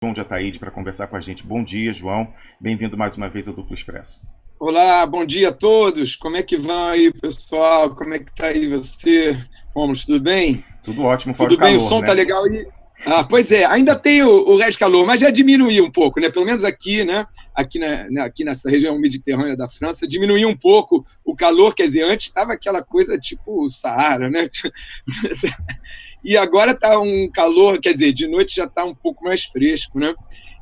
João de Ataíde para conversar com a gente. Bom dia, João. Bem-vindo mais uma vez ao Duplo Expresso. Olá, bom dia a todos. Como é que vão aí, pessoal? Como é que tá aí você? Vamos, tudo bem? Tudo ótimo, fora o Tudo bem, o calor, som tá né? legal aí? Ah, pois é, ainda tem o resto de calor, mas já diminuiu um pouco, né? Pelo menos aqui, né? Aqui nessa região mediterrânea da França, diminuiu um pouco o calor, quer dizer, antes estava aquela coisa tipo o Saara, né? E agora está um calor, quer dizer, de noite já está um pouco mais fresco, né?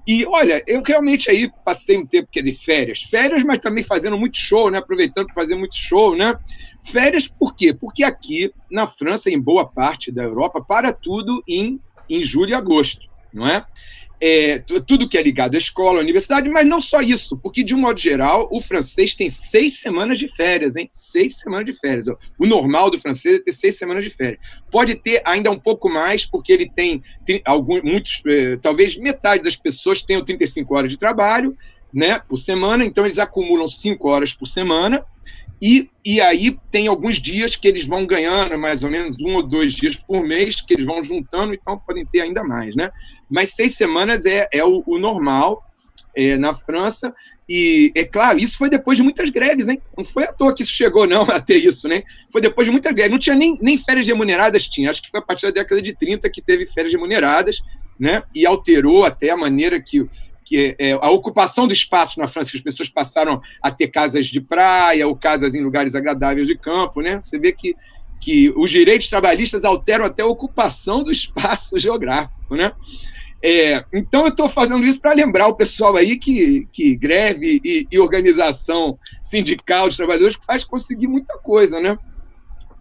E olha, eu realmente aí passei um tempo, quer dizer, férias, mas também fazendo muito show, né? Aproveitando para fazer muito show, né? Férias por quê? Porque aqui na França, em boa parte da Europa, para tudo em julho e agosto, não é? Tudo que é ligado à escola, à universidade, mas não só isso, porque, de um modo geral, o francês tem 6 semanas de férias, hein? 6 semanas de férias. O normal do francês é ter 6 semanas de férias. Pode ter ainda um pouco mais, porque ele tem muitos, talvez metade das pessoas tenham 35 horas de trabalho, né, por semana, então eles acumulam 5 horas por semana. E aí tem alguns dias que eles vão ganhando, mais ou menos 1 ou 2 dias por mês, que eles vão juntando, então podem ter ainda mais, né? Mas 6 semanas é o normal na França, e é claro, isso foi depois de muitas greves, hein? Não foi à toa que isso chegou, não, a ter isso, né? Foi depois de muitas greves, não tinha nem férias remuneradas, tinha, acho que foi a partir da década de 30 que teve férias remuneradas, né? E alterou até a maneira que a ocupação do espaço na França, que as pessoas passaram a ter casas de praia ou casas em lugares agradáveis de campo, né? Você vê que os direitos trabalhistas alteram até a ocupação do espaço geográfico, né? Então eu estou fazendo isso para lembrar o pessoal aí que greve e organização sindical de trabalhadores faz conseguir muita coisa, né?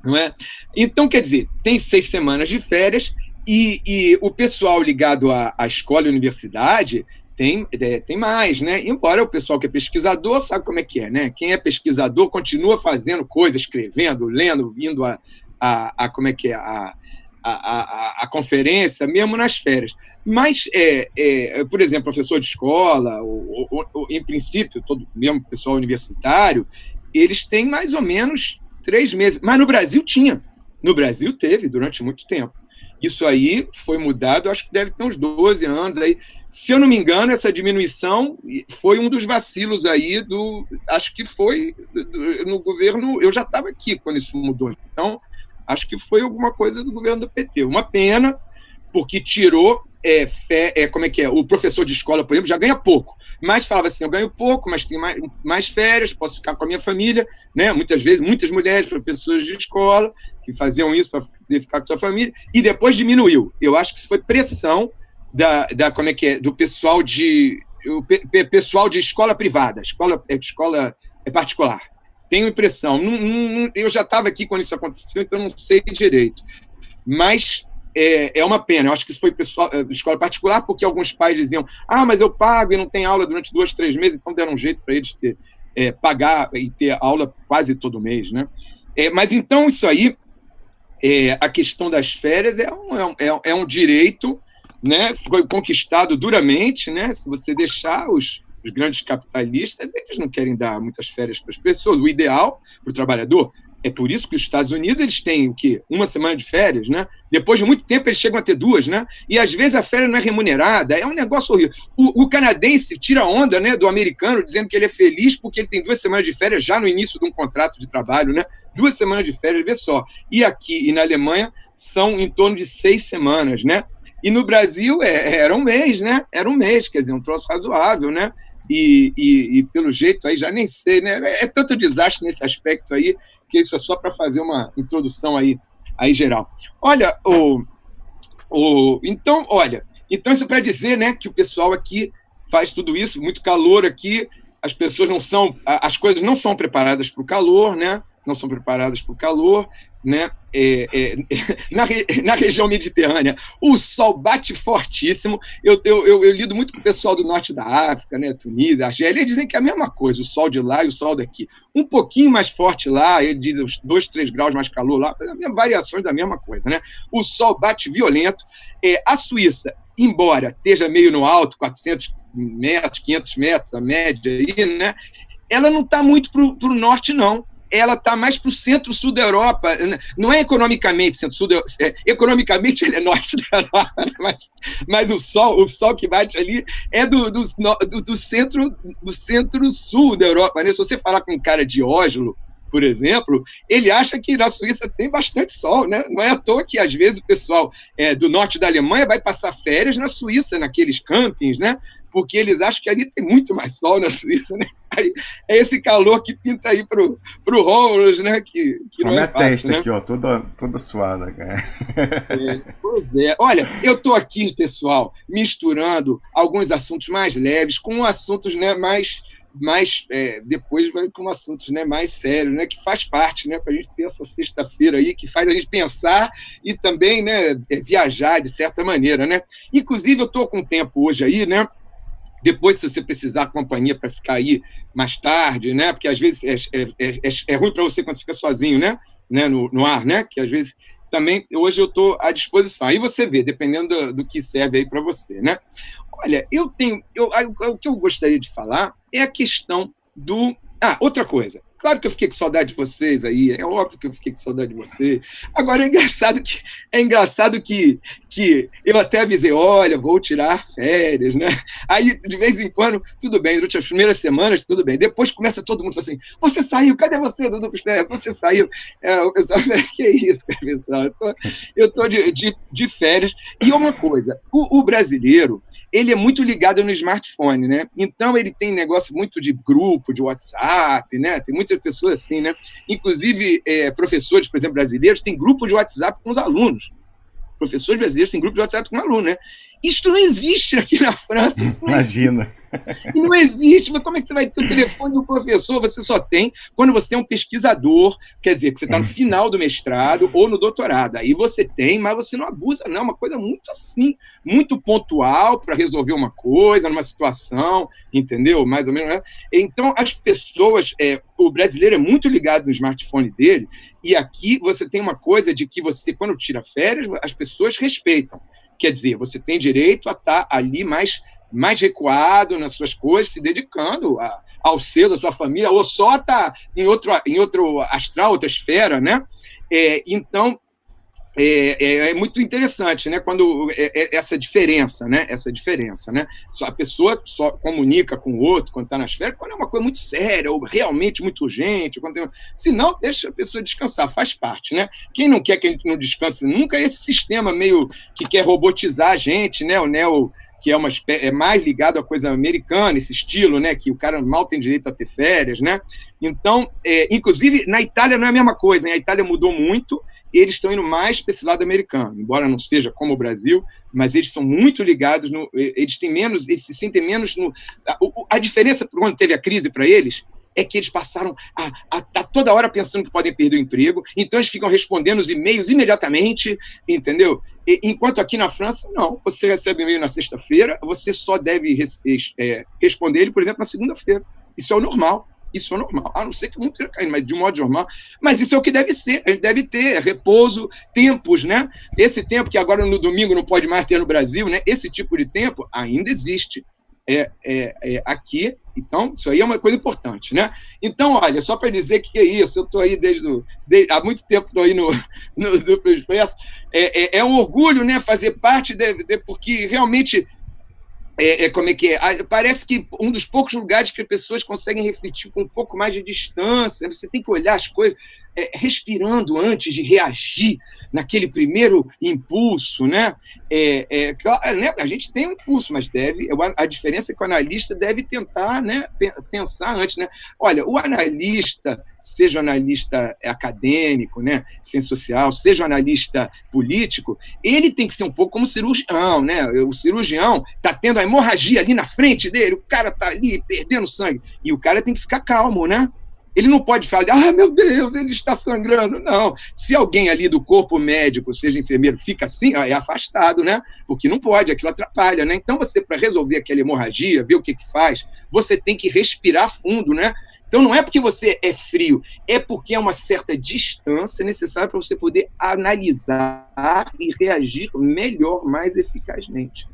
Não é? Então, quer dizer, tem 6 semanas de férias e o pessoal ligado à escola e universidade tem mais, né? Embora o pessoal que é pesquisador sabe como é que é, né? Quem é pesquisador continua fazendo coisas, escrevendo, lendo, vindo como é que é, a conferência, mesmo nas férias. Mas, por exemplo, professor de escola, em princípio, todo mesmo pessoal universitário, eles têm mais ou menos 3 meses. Mas no Brasil tinha. No Brasil teve durante muito tempo. Isso aí foi mudado, acho que deve ter uns 12 anos. Aí, se eu não me engano, essa diminuição foi um dos vacilos aí acho que foi no governo, eu já estava aqui quando isso mudou. Então, acho que foi alguma coisa do governo do PT. Uma pena, porque tirou, como é que é? O professor de escola, por exemplo, já ganha pouco. Mas falava assim, eu ganho pouco, mas tenho mais férias, posso ficar com a minha família, né? Muitas vezes, muitas mulheres, professores de escola, que faziam isso para poder ficar com a sua família, e depois diminuiu. Eu acho que isso foi pressão como é que é, do pessoal pessoal de escola privada, escola particular. Tenho impressão. Eu já estava aqui quando isso aconteceu, então não sei direito. Mas é uma pena. Eu acho que isso foi pessoal de escola particular, porque alguns pais diziam: mas eu pago e não tem aula durante 2, 3 meses, então deram um jeito para eles pagar e ter aula quase todo mês, né? Mas então isso aí, a questão das férias é um direito, né? Foi conquistado duramente, né? Se você deixar os grandes capitalistas, eles não querem dar muitas férias para as pessoas. O ideal para o trabalhador. É por isso que os Estados Unidos eles têm o quê? 1 semana de férias, né? Depois de muito tempo eles chegam a ter 2, né? E às vezes a férias não é remunerada, é um negócio horrível. O canadense tira onda, né, do americano, dizendo que ele é feliz porque ele tem 2 semanas de férias já no início de um contrato de trabalho, né? 2 semanas de férias, vê só. E aqui e na Alemanha são em torno de 6 semanas, né? E no Brasil era um mês, né? Era um mês, quer dizer, um troço razoável, né? E pelo jeito aí já nem sei, né? É tanto desastre nesse aspecto aí, que isso é só para fazer uma introdução aí geral. Olha, então isso para dizer, né, que o pessoal aqui faz tudo isso, muito calor aqui, as pessoas não são, as coisas não são preparadas para o calor, né? Não são preparadas para o calor, né? Na região mediterrânea, o sol bate fortíssimo. Eu lido muito com o pessoal do norte da África, né? Tunísia, Argélia, eles dizem que é a mesma coisa, o sol de lá e o sol daqui. Um pouquinho mais forte lá, ele diz os 2, 3 graus mais calor lá, variações da mesma coisa, né? O sol bate violento. A Suíça, embora esteja meio no alto, 400 metros, 500 metros, a média aí, né? Ela não está muito para o norte, não. ela está mais para o centro-sul da Europa. Não é economicamente centro-sul da Europa, economicamente ele é norte da Europa, mas o sol que bate ali é do centro-sul da Europa. Né? Se você falar com um cara de Oslo, por exemplo, ele acha que na Suíça tem bastante sol, né? Não é à toa que, às vezes, o pessoal do norte da Alemanha vai passar férias na Suíça, naqueles campings, né? Porque eles acham que ali tem muito mais sol na Suíça, né? Aí, é esse calor que pinta aí pro Romulus, né? Que não é fácil, testa, né? aqui, ó, toda suada, cara. Pois é. Olha, eu estou aqui, pessoal, misturando alguns assuntos mais leves com assuntos, né, mais depois vai com assuntos, né, mais sérios, né, que faz parte, né, para a gente ter essa sexta-feira aí, que faz a gente pensar e também, né, viajar de certa maneira, né. Inclusive, eu estou com tempo hoje aí, né, depois, se você precisar de companhia para ficar aí mais tarde, né, porque às vezes é ruim para você quando fica sozinho, né, no ar, né, que às vezes também, hoje eu estou à disposição. Aí você vê, dependendo do que serve aí para você, né. Olha, o que eu gostaria de falar é a questão do... outra coisa. Claro que eu fiquei com saudade de vocês aí, é óbvio que eu fiquei com saudade de vocês. Agora, é engraçado que eu até avisei, olha, vou tirar férias, né? Aí, de vez em quando, tudo bem, durante as primeiras semanas, tudo bem. Depois começa todo mundo falando assim, você saiu, cadê você, Dudu Costela? Você saiu. O pessoal fala, que é isso, pessoal? Eu estou de férias. E uma coisa, o brasileiro, ele é muito ligado no smartphone, né? Então, ele tem negócio muito de grupo, de WhatsApp, né? Tem muitas pessoas assim, né? Inclusive, professores, por exemplo, brasileiros, têm grupo de WhatsApp com os alunos. Professores brasileiros têm grupo de WhatsApp com aluno, né? Isto não existe aqui na França. Imagina. Não existe, mas como é que você vai ter o telefone do professor? Você só tem quando você é um pesquisador, quer dizer, que você está no final do mestrado ou no doutorado. Aí você tem, mas você não abusa, não. É uma coisa muito assim, muito pontual para resolver uma coisa, numa situação, entendeu? Mais ou menos. Né? Então, as pessoas, o brasileiro é muito ligado no smartphone dele, e aqui você tem uma coisa de que você, quando tira férias, as pessoas respeitam. Quer dizer, você tem direito a estar ali mais recuado nas suas coisas, se dedicando ao seu, da sua família, ou só está em outro astral, outra esfera, né? Então, é muito interessante, né? Quando essa diferença, né? A pessoa só comunica com o outro quando está nas férias, quando é uma coisa muito séria ou realmente muito urgente. Se não, deixa a pessoa descansar, faz parte, né? Quem não quer que a gente não descanse nunca é esse sistema meio que quer robotizar a gente, né? O neo, que é mais ligado à coisa americana, esse estilo, né, que o cara mal tem direito a ter férias, né? Então, inclusive, na Itália não é a mesma coisa, hein? A Itália mudou muito, e eles estão indo mais para esse lado americano, embora não seja como o Brasil, mas eles são muito ligados, eles se sentem menos a diferença, quando teve a crise para eles, é que eles passaram a toda hora pensando que podem perder o emprego, então eles ficam respondendo os e-mails imediatamente, entendeu? Enquanto aqui na França, não. Você recebe e-mail na sexta-feira, você só deve responder ele, por exemplo, na segunda-feira. Isso é o normal. Isso é normal. A não ser que o mundo esteja caindo, mas de um modo normal. Mas isso é o que deve ser. A gente deve ter repouso, tempos, né? Esse tempo que agora no domingo não pode mais ter no Brasil, né? Esse tipo de tempo ainda existe. Aqui, então, isso aí é uma coisa importante, né? Então, olha, só para dizer que é isso, eu estou aí há muito tempo, estou aí no Duplo Expresso, é um orgulho, né, fazer parte, porque realmente, como é que é? Parece que um dos poucos lugares que as pessoas conseguem refletir com um pouco mais de distância, você tem que olhar as coisas respirando antes de reagir naquele primeiro impulso, né? A gente tem um impulso, mas a diferença é que o analista deve tentar, né, pensar antes, né? Olha, o analista, seja o analista acadêmico, né, ciência social, seja o analista político, ele tem que ser um pouco como cirurgião, né? O cirurgião está tendo a hemorragia ali na frente dele, o cara está ali perdendo sangue, e o cara tem que ficar calmo, né? Ele não pode falar, meu Deus, ele está sangrando. Não. Se alguém ali do corpo médico, seja enfermeiro, fica assim, é afastado, né? Porque não pode, aquilo atrapalha, né? Então, você, para resolver aquela hemorragia, ver o que faz, você tem que respirar fundo, né? Então, não é porque você é frio, é porque é uma certa distância necessária para você poder analisar e reagir melhor, mais eficazmente.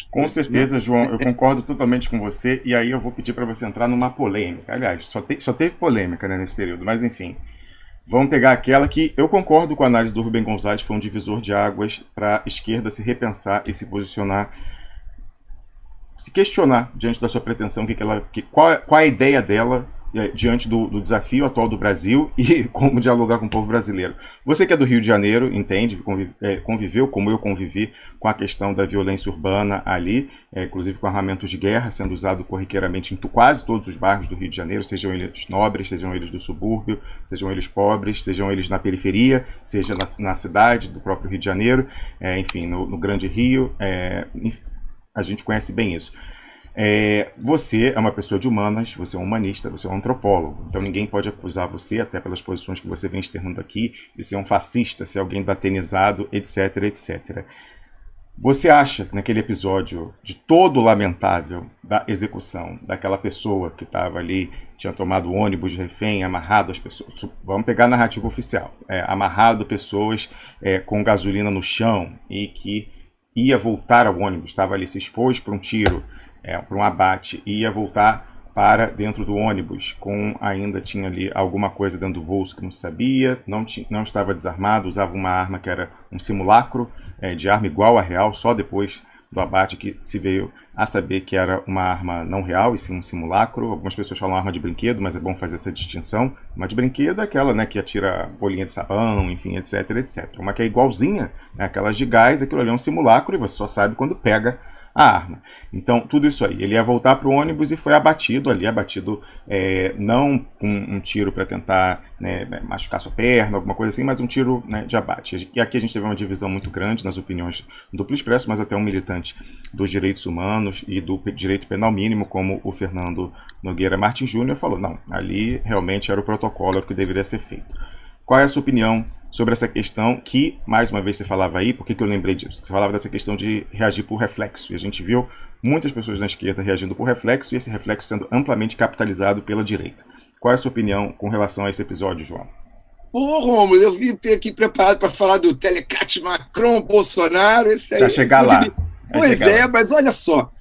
Com certeza, João, eu concordo totalmente com você, e aí eu vou pedir para você entrar numa polêmica. Aliás, só teve polêmica, né, nesse período, mas enfim. Vamos pegar aquela que eu concordo com a análise do Rubem Gonzalez, foi um divisor de águas para a esquerda se repensar e se posicionar, se questionar diante da sua pretensão, qual a ideia dela diante do desafio atual do Brasil e como dialogar com o povo brasileiro. Você que é do Rio de Janeiro, entende, conviveu, como eu convivi, com a questão da violência urbana ali, inclusive com armamentos de guerra sendo usado corriqueiramente em quase todos os bairros do Rio de Janeiro, sejam eles nobres, sejam eles do subúrbio, sejam eles pobres, sejam eles na periferia, seja na cidade do próprio Rio de Janeiro, enfim, no Grande Rio, a gente conhece bem isso. Você é uma pessoa de humanas, você é um humanista, você é um antropólogo, então ninguém pode acusar você, até pelas posições que você vem externando aqui, de ser um fascista, ser alguém datenizado, etc, etc. Você acha que naquele episódio de todo lamentável da execução daquela pessoa que estava ali, tinha tomado ônibus de refém, amarrado as pessoas, vamos pegar a narrativa oficial, amarrado pessoas com gasolina no chão e que ia voltar ao ônibus, estava ali, se expôs para um tiro, para um abate, e ia voltar para dentro do ônibus, ainda tinha ali alguma coisa dentro do bolso que não se sabia, não estava desarmado, usava uma arma que era um simulacro de arma igual à real, só depois do abate que se veio a saber que era uma arma não real, e sim um simulacro. Algumas pessoas falam arma de brinquedo, mas é bom fazer essa distinção. Uma de brinquedo é aquela, né, que atira bolinha de sabão, enfim, etc, etc. Uma que é igualzinha, aquelas de gás, aquilo ali é um simulacro e você só sabe quando pega a arma. Então, tudo isso aí. Ele ia voltar para o ônibus e foi abatido não com um tiro para tentar, né, machucar sua perna, alguma coisa assim, mas um tiro, né, de abate. E aqui a gente teve uma divisão muito grande nas opiniões do Duplo Expresso, mas até um militante dos direitos humanos e do direito penal mínimo, como o Fernando Nogueira Martins Júnior, falou, não, ali realmente era o protocolo, era o que deveria ser feito. Qual é a sua opinião sobre essa questão que, mais uma vez, você falava aí, por que eu lembrei disso? Você falava dessa questão de reagir por reflexo, e a gente viu muitas pessoas na esquerda reagindo por reflexo, e esse reflexo sendo amplamente capitalizado pela direita. Qual é a sua opinião com relação a esse episódio, João? Ô, Rômulo, eu vim aqui preparado para falar do telecate Macron-Bolsonaro. Para chegar lá. Pois é, mas olha só,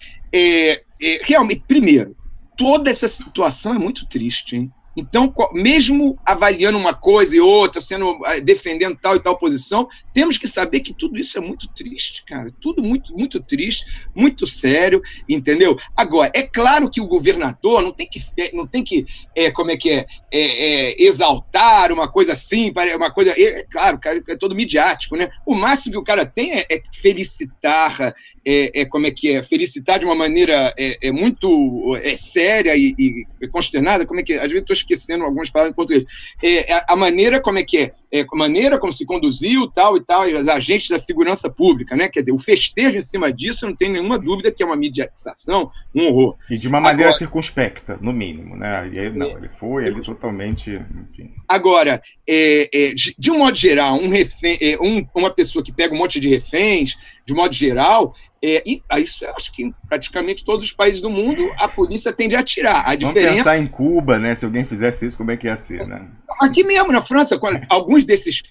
realmente, primeiro, toda essa situação é muito triste, hein? Então, mesmo avaliando uma coisa e outra, defendendo tal e tal posição, temos que saber que tudo isso é muito triste, cara. Tudo muito, muito triste, muito sério, entendeu? Agora, é claro que o governador não tem que exaltar uma coisa assim, uma coisa. Claro, cara, é todo midiático, né? O máximo que o cara tem é felicitar, felicitar de uma maneira muito séria e consternada. Às vezes estou esquecendo algumas palavras em português. A maneira a maneira como se conduziu, tal e tal, e os agentes da segurança pública, né? Quer dizer, o festejo em cima disso, não tem nenhuma dúvida que é uma mediatização, um horror. E de uma maneira circunspecta, no mínimo, né? E aí, não, ele foi totalmente, enfim. Agora, de um modo geral, uma pessoa que pega um monte de reféns, de modo geral, e isso eu acho que em praticamente todos os países do mundo a polícia tende a atirar. Vamos pensar em Cuba, né? Se alguém fizesse isso, como é que ia ser, né? Aqui mesmo, na França, alguns desses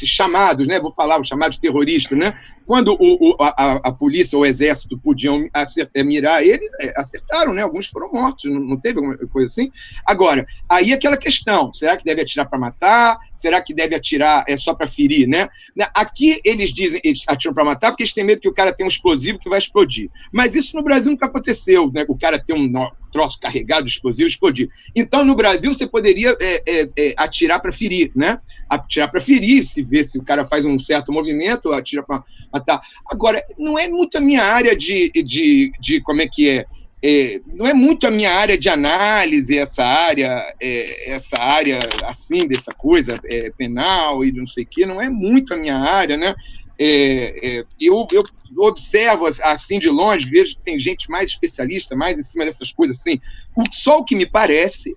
chamados, né? Vou falar, os chamados terroristas, né? Quando a polícia ou o exército podiam mirar eles, acertaram, né? Alguns foram mortos, não teve alguma coisa assim? Agora, aí aquela questão, será que deve atirar para matar? Será que deve atirar só para ferir, né? Aqui eles dizem, eles atiram para matar porque eles têm medo que o cara tenha um explosivo que vai explodir. Mas isso no Brasil nunca aconteceu, né? O cara tem um troço carregado de explosivo explodir. Então, no Brasil, você poderia atirar para ferir, né? Atirar para ferir, se vê se o cara faz um certo movimento, atira para matar. Agora, não é muito a minha área não é muito a minha área de análise, essa área assim, dessa coisa penal e não sei o quê, não é muito a minha área, né? Eu observo assim de longe, vejo que tem gente mais especialista, mais em cima dessas coisas assim. Só o que me parece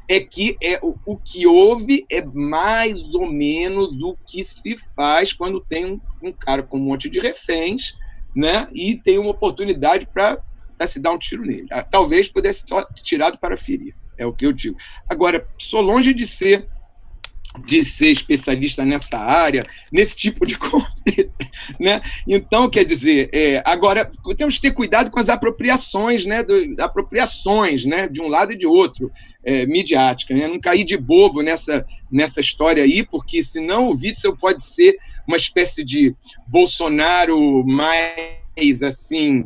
é que o que houve é mais ou menos o que se faz quando tem um cara com um monte de reféns, né, e tem uma oportunidade para se dar um tiro nele. Talvez pudesse ser tirado para ferir, é o que eu digo. Agora, sou longe de ser de ser especialista nessa área, nesse tipo de conflito, né? Então, quer dizer, agora temos que ter cuidado com as apropriações, né? Apropriações, né? De um lado e de outro, midiáticas, né? Não cair de bobo nessa história aí, porque senão o Witzel pode ser uma espécie de Bolsonaro mais assim.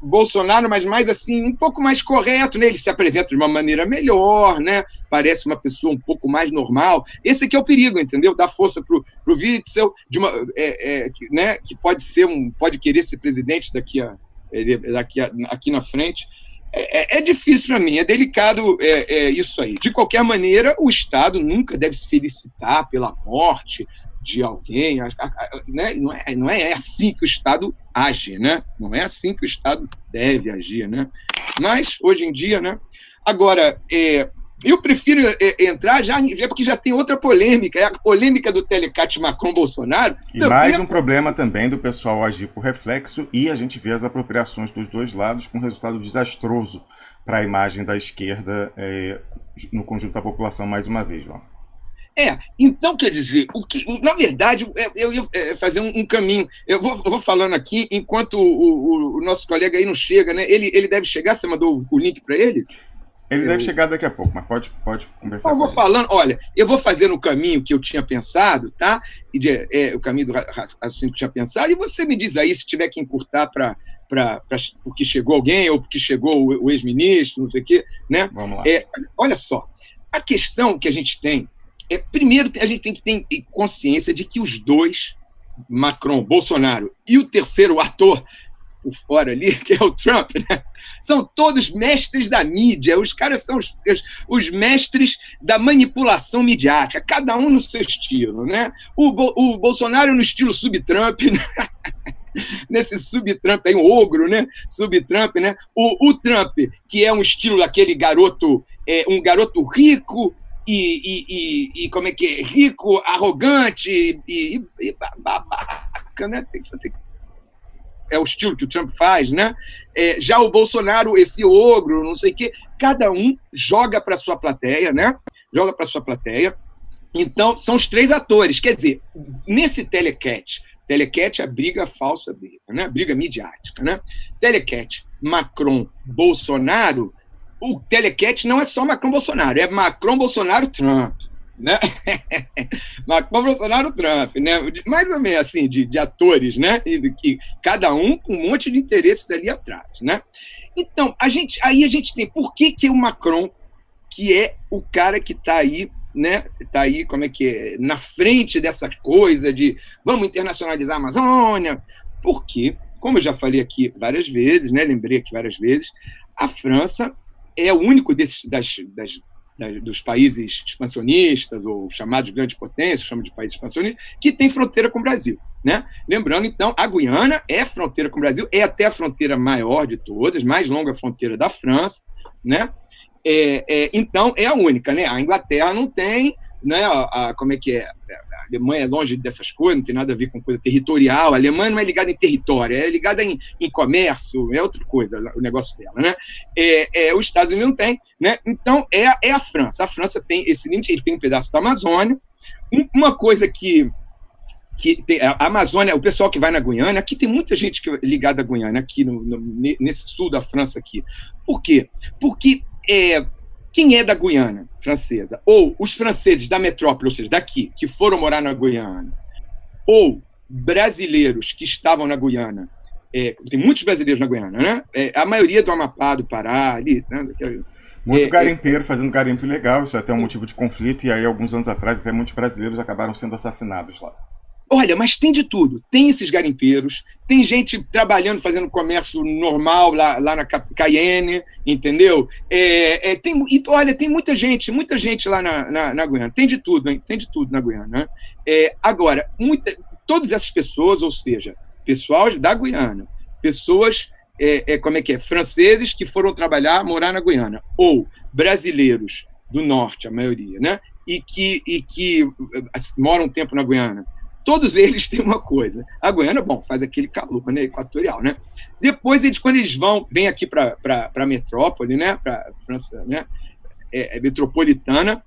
Bolsonaro, mas mais assim, um pouco mais correto, né? Ele se apresenta de uma maneira melhor, né? Parece uma pessoa um pouco mais normal. Esse aqui é o perigo, entendeu? Dar força para o Witzel, né? Que pode querer ser presidente aqui na frente. É difícil para mim, é delicado isso aí. De qualquer maneira, o Estado nunca deve se felicitar pela morte de alguém, né? Não é assim que o Estado age, né? Não é assim que o Estado deve agir, né? Mas, hoje em dia, né? Agora, eu prefiro entrar já porque já tem outra polêmica, é a polêmica do Telecat Macron-Bolsonaro. E mais um problema também do pessoal agir por reflexo, e a gente vê as apropriações dos dois lados com resultado desastroso para a imagem da esquerda no conjunto da população, mais uma vez, João. Então, quer dizer, na verdade, eu ia fazer um caminho. Eu vou falando aqui, enquanto o nosso colega aí não chega, né? Ele deve chegar, você mandou o link para ele? Ele deve chegar daqui a pouco, mas pode conversar. Então, eu vou falando, olha, eu vou fazendo o caminho que eu tinha pensado, tá? O caminho do raciocínio que eu tinha pensado, e você me diz aí se tiver que encurtar porque chegou alguém, ou porque chegou o ex-ministro, não sei o quê, né? Vamos lá. Olha só, a questão que a gente tem primeiro, a gente tem que ter consciência de que os dois, Macron, Bolsonaro, e o terceiro ator por fora ali, que é o Trump, né? São todos mestres da mídia. Os caras são os mestres da manipulação midiática, cada um no seu estilo, né? O Bolsonaro no estilo sub-Trump, né? Nesse sub-Trump aí, um ogro, né? Sub-Trump, né? O Trump, que é um estilo daquele garoto, um garoto rico, e como é que é? Rico, arrogante e babaca, né? É o estilo que o Trump faz, né? Já o Bolsonaro, esse ogro, não sei o quê, cada um joga para sua plateia, né? Joga para sua plateia. Então, são os três atores. Quer dizer, nesse Telecat é a briga falsa, né? Briga midiática, né? Telecat, Macron, Bolsonaro. O Telecat não é só Macron-Bolsonaro, é Macron-Bolsonaro-Trump, né? Macron-Bolsonaro-Trump, né? Mais ou menos assim, de atores, né? E cada um com um monte de interesses ali atrás, né? Então, aí a gente tem, por que o Macron, que é o cara que está aí, né? Está aí, como é que é? Na frente dessa coisa de vamos internacionalizar a Amazônia, porque, como eu já falei aqui várias vezes, né? Lembrei aqui várias vezes, a França é o único dos países expansionistas, ou chamados grandes potências, chamam de países expansionistas, que tem fronteira com o Brasil, né? Lembrando, então, a Guiana é fronteira com o Brasil, é até a fronteira maior de todas, mais longa fronteira da França, né? Então, é a única, né? A Inglaterra não tem, né? Como é que é? A Alemanha é longe dessas coisas, não tem nada a ver com coisa territorial. A Alemanha não é ligada em território, é ligada em comércio, é outra coisa o negócio dela, né? Os Estados Unidos não tem, né? Então, é a França. A França tem esse limite, ele tem um pedaço da Amazônia. Uma coisa que tem, a Amazônia, o pessoal que vai na Guiana, aqui tem muita gente ligada à Guiana, aqui nesse sul da França aqui. Por quê? Porque quem é da Guiana francesa, ou os franceses da metrópole, ou seja, daqui, que foram morar na Guiana, ou brasileiros que estavam na Guiana, tem muitos brasileiros na Guiana, né? A maioria do Amapá, do Pará, ali, né? Muito garimpeiro fazendo garimpo ilegal, isso é até um motivo de conflito, e aí alguns anos atrás até muitos brasileiros acabaram sendo assassinados lá. Olha, mas tem de tudo. Tem esses garimpeiros, tem gente trabalhando, fazendo comércio normal lá na Cayenne, entendeu? Olha, tem muita gente lá na Guiana. Tem de tudo, hein? Tem de tudo na Guiana. Né? Agora, todas essas pessoas, ou seja, pessoal da Guiana, pessoas, como é que é? Franceses que foram morar na Guiana, ou brasileiros do norte, a maioria, né? E que moram um tempo na Guiana. Todos eles têm uma coisa. A Guiana, bom, faz aquele calor, né, equatorial, né? Depois, quando eles vêm aqui para a metrópole, né, para a França, né, metropolitana,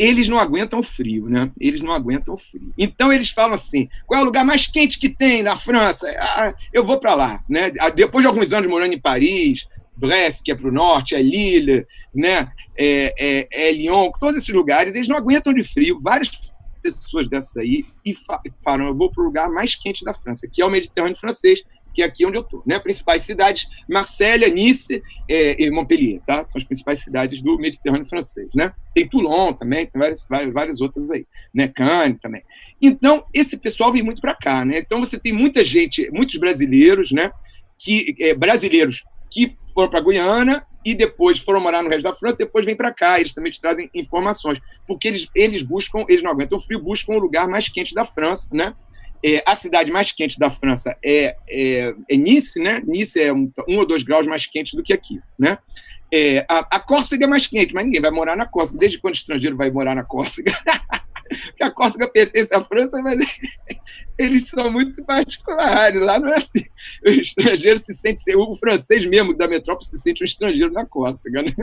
eles não aguentam frio, né? Eles não aguentam frio. Então eles falam assim: qual é o lugar mais quente que tem na França? Ah, eu vou para lá, né? Depois de alguns anos morando em Paris, Brest, que é para o norte, é Lille, né? É Lyon, todos esses lugares, eles não aguentam de frio. Várias pessoas dessas aí e falam: eu vou para o lugar mais quente da França, que é o Mediterrâneo francês, que é aqui onde eu estou, né? Principais cidades: Marselha, Nice e Montpellier, tá? São as principais cidades do Mediterrâneo francês, né? Tem Toulon também, tem várias outras aí, né? Cannes também. Então, esse pessoal vem muito para cá, né? Então, você tem muita gente, muitos brasileiros, né? Brasileiros que foram para a Guiana e depois foram morar no resto da França, depois vêm para cá, eles também te trazem informações, porque eles buscam, eles não aguentam frio, buscam o lugar mais quente da França, né? A cidade mais quente da França é Nice, né? Nice é 1 ou 2 graus mais quente do que aqui, né? A Córcega é mais quente, mas ninguém vai morar na Córcega. Desde quando o estrangeiro vai morar na Córcega? Porque a Córcega pertence à França, mas eles são muito particulares. Lá não é assim. O estrangeiro se sente... O francês mesmo da metrópole se sente um estrangeiro na Córcega, né?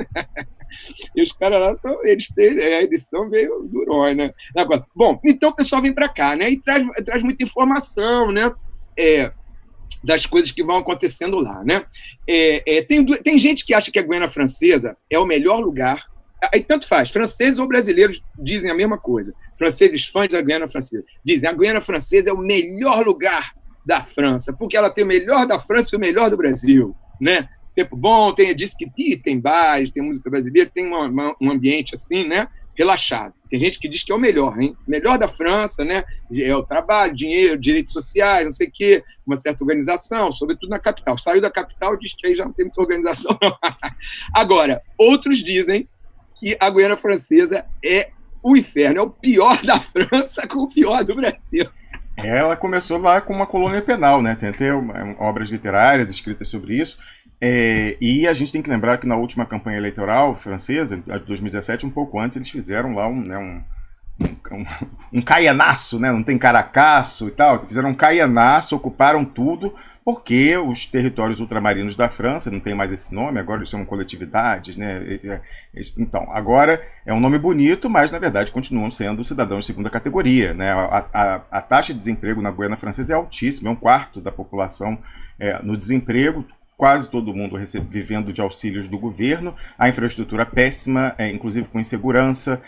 E os caras lá eles são meio durões, né? Agora, bom, então o pessoal vem para cá, né? E traz muita informação, né? Das coisas que vão acontecendo lá, né? Tem gente que acha que a Guiana Francesa é o melhor lugar. Aí tanto faz, franceses ou brasileiros dizem a mesma coisa. Franceses fãs da Guiana Francesa dizem: a Guiana Francesa é o melhor lugar da França, porque ela tem o melhor da França e o melhor do Brasil, né? Tempo bom, diz que tem bares, tem música brasileira, tem um ambiente assim, né? Relaxado. Tem gente que diz que é o melhor, hein? Melhor da França, né? É o trabalho, dinheiro, direitos sociais, não sei o quê, uma certa organização, sobretudo na capital. Saiu da capital, diz que aí já não tem muita organização, não. Agora, outros dizem que a Guiana Francesa é o inferno, é o pior da França com o pior do Brasil. Ela começou lá com uma colônia penal, né? Tem até obras literárias escritas sobre isso. E a gente tem que lembrar que na última campanha eleitoral francesa, a de 2017, um pouco antes, eles fizeram lá um caianaço, né? Não tem caracaço e tal. Fizeram um caianaço, ocuparam tudo, porque os territórios ultramarinos da França, não tem mais esse nome, agora eles chamam coletividades, né? Então, agora é um nome bonito, mas na verdade continuam sendo cidadãos de segunda categoria, né? A taxa de desemprego na Guiana Francesa é altíssima, é 1/4 da população no desemprego. Quase todo mundo vivendo de auxílios do governo, a infraestrutura péssima, inclusive com insegurança,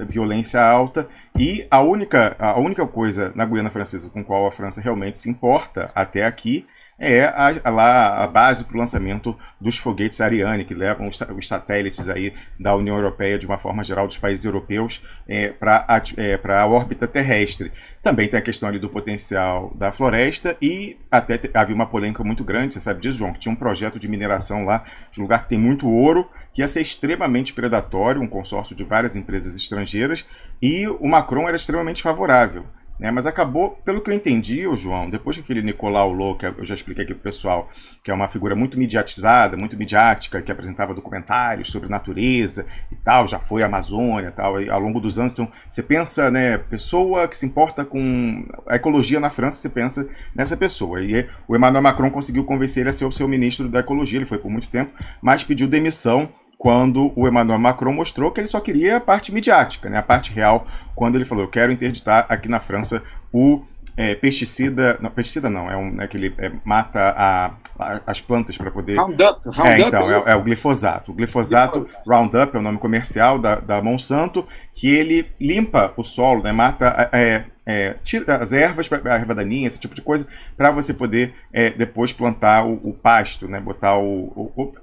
violência alta, e a única coisa na Guiana Francesa com qual a França realmente se importa até aqui é a base para o lançamento dos foguetes Ariane, que levam os satélites aí da União Europeia, de uma forma geral, dos países europeus, para a órbita terrestre. Também tem a questão ali do potencial da floresta e até havia uma polêmica muito grande, você sabe disso, João, que tinha um projeto de mineração lá, de um lugar que tem muito ouro, que ia ser extremamente predatório, um consórcio de várias empresas estrangeiras, e o Macron era extremamente favorável. Mas acabou, pelo que eu entendi, João, depois que aquele Nicolau Hulot, que eu já expliquei aqui pro pessoal, que é uma figura muito mediatizada, muito midiática, que apresentava documentários sobre natureza e tal, já foi à Amazônia e tal, e ao longo dos anos. Então, você pensa, né, pessoa que se importa com a ecologia na França, você pensa nessa pessoa. E o Emmanuel Macron conseguiu convencer ele a ser o seu ministro da ecologia, ele foi por muito tempo, mas pediu demissão quando o Emmanuel Macron mostrou que ele só queria a parte midiática, né? A parte real, quando ele falou: eu quero interditar aqui na França o pesticida... Não, pesticida não, que ele mata as plantas para poder... Roundup. Então, é o glifosato. O glifosato Roundup é o nome comercial da Monsanto, que ele limpa o solo, né? Mata... tira as ervas, a erva daninha, esse tipo de coisa, para você poder depois plantar o pasto, né?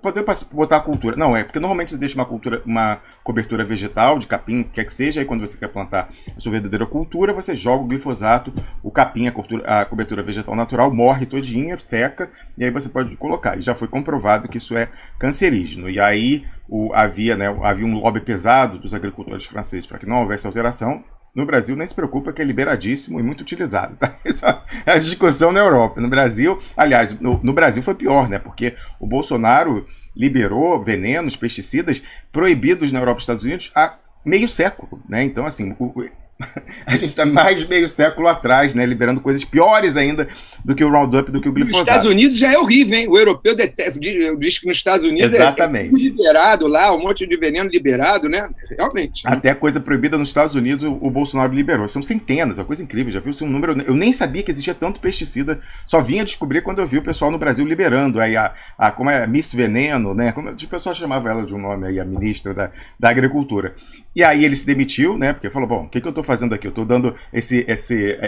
Poder botar a cultura. Não, porque normalmente você deixa uma cobertura vegetal, de capim, quer que seja, e quando você quer plantar a sua verdadeira cultura, você joga o glifosato, o capim, a cobertura vegetal natural, morre todinha, seca, e aí você pode colocar. E já foi comprovado que isso é cancerígeno. E aí havia um lobby pesado dos agricultores franceses para que não houvesse alteração. No Brasil nem se preocupa, que é liberadíssimo e muito utilizado, tá? Essa é a discussão na Europa. No Brasil, aliás, no Brasil foi pior, né? Porque o Bolsonaro liberou venenos, pesticidas proibidos na Europa e nos Estados Unidos há meio século, né? Então, assim, A gente está mais meio século atrás, né? Liberando coisas piores ainda do que o Roundup, do que o glifosato. Nos Estados Unidos já é horrível, hein? O europeu detesta, diz que nos Estados Unidos exatamente. É liberado lá, um monte de veneno liberado, né? Realmente. Até coisa proibida nos Estados Unidos, o Bolsonaro liberou. São centenas, é uma coisa incrível. Já viu um número... Eu nem sabia que existia tanto pesticida, só vinha descobrir quando eu vi o pessoal no Brasil liberando. Aí como é Miss Veneno, né? Como o pessoal chamava ela de um nome aí, a ministra da Agricultura. E aí ele se demitiu, né? Porque falou, bom, o que eu estou fazendo aqui? Eu estou dando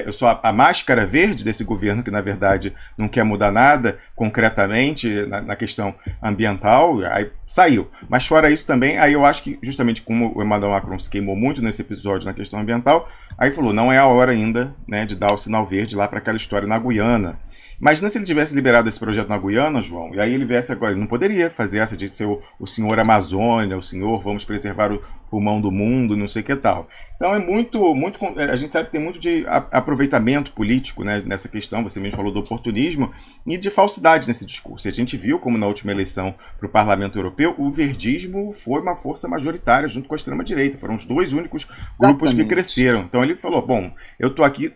eu sou a máscara verde desse governo que, na verdade, não quer mudar nada concretamente na questão ambiental. Aí saiu. Mas fora isso também, aí eu acho que justamente como o Emmanuel Macron se queimou muito nesse episódio na questão ambiental, aí falou, não é a hora ainda, né, de dar o sinal verde lá para aquela história na Guiana. Imagina se ele tivesse liberado esse projeto na Guiana, João, e aí ele viesse agora, ele não poderia fazer essa de ser o senhor Amazônia, o senhor vamos preservar o pulmão do mundo, não sei o que tal. Então é muito, a gente sabe que tem muito de aproveitamento político, né, nessa questão, você mesmo falou do oportunismo, e de falsidade nesse discurso. E a gente viu como na última eleição para o Parlamento Europeu, o verdismo foi uma força majoritária junto com a extrema-direita, foram os dois únicos grupos que cresceram. Então ele falou, bom, eu estou aqui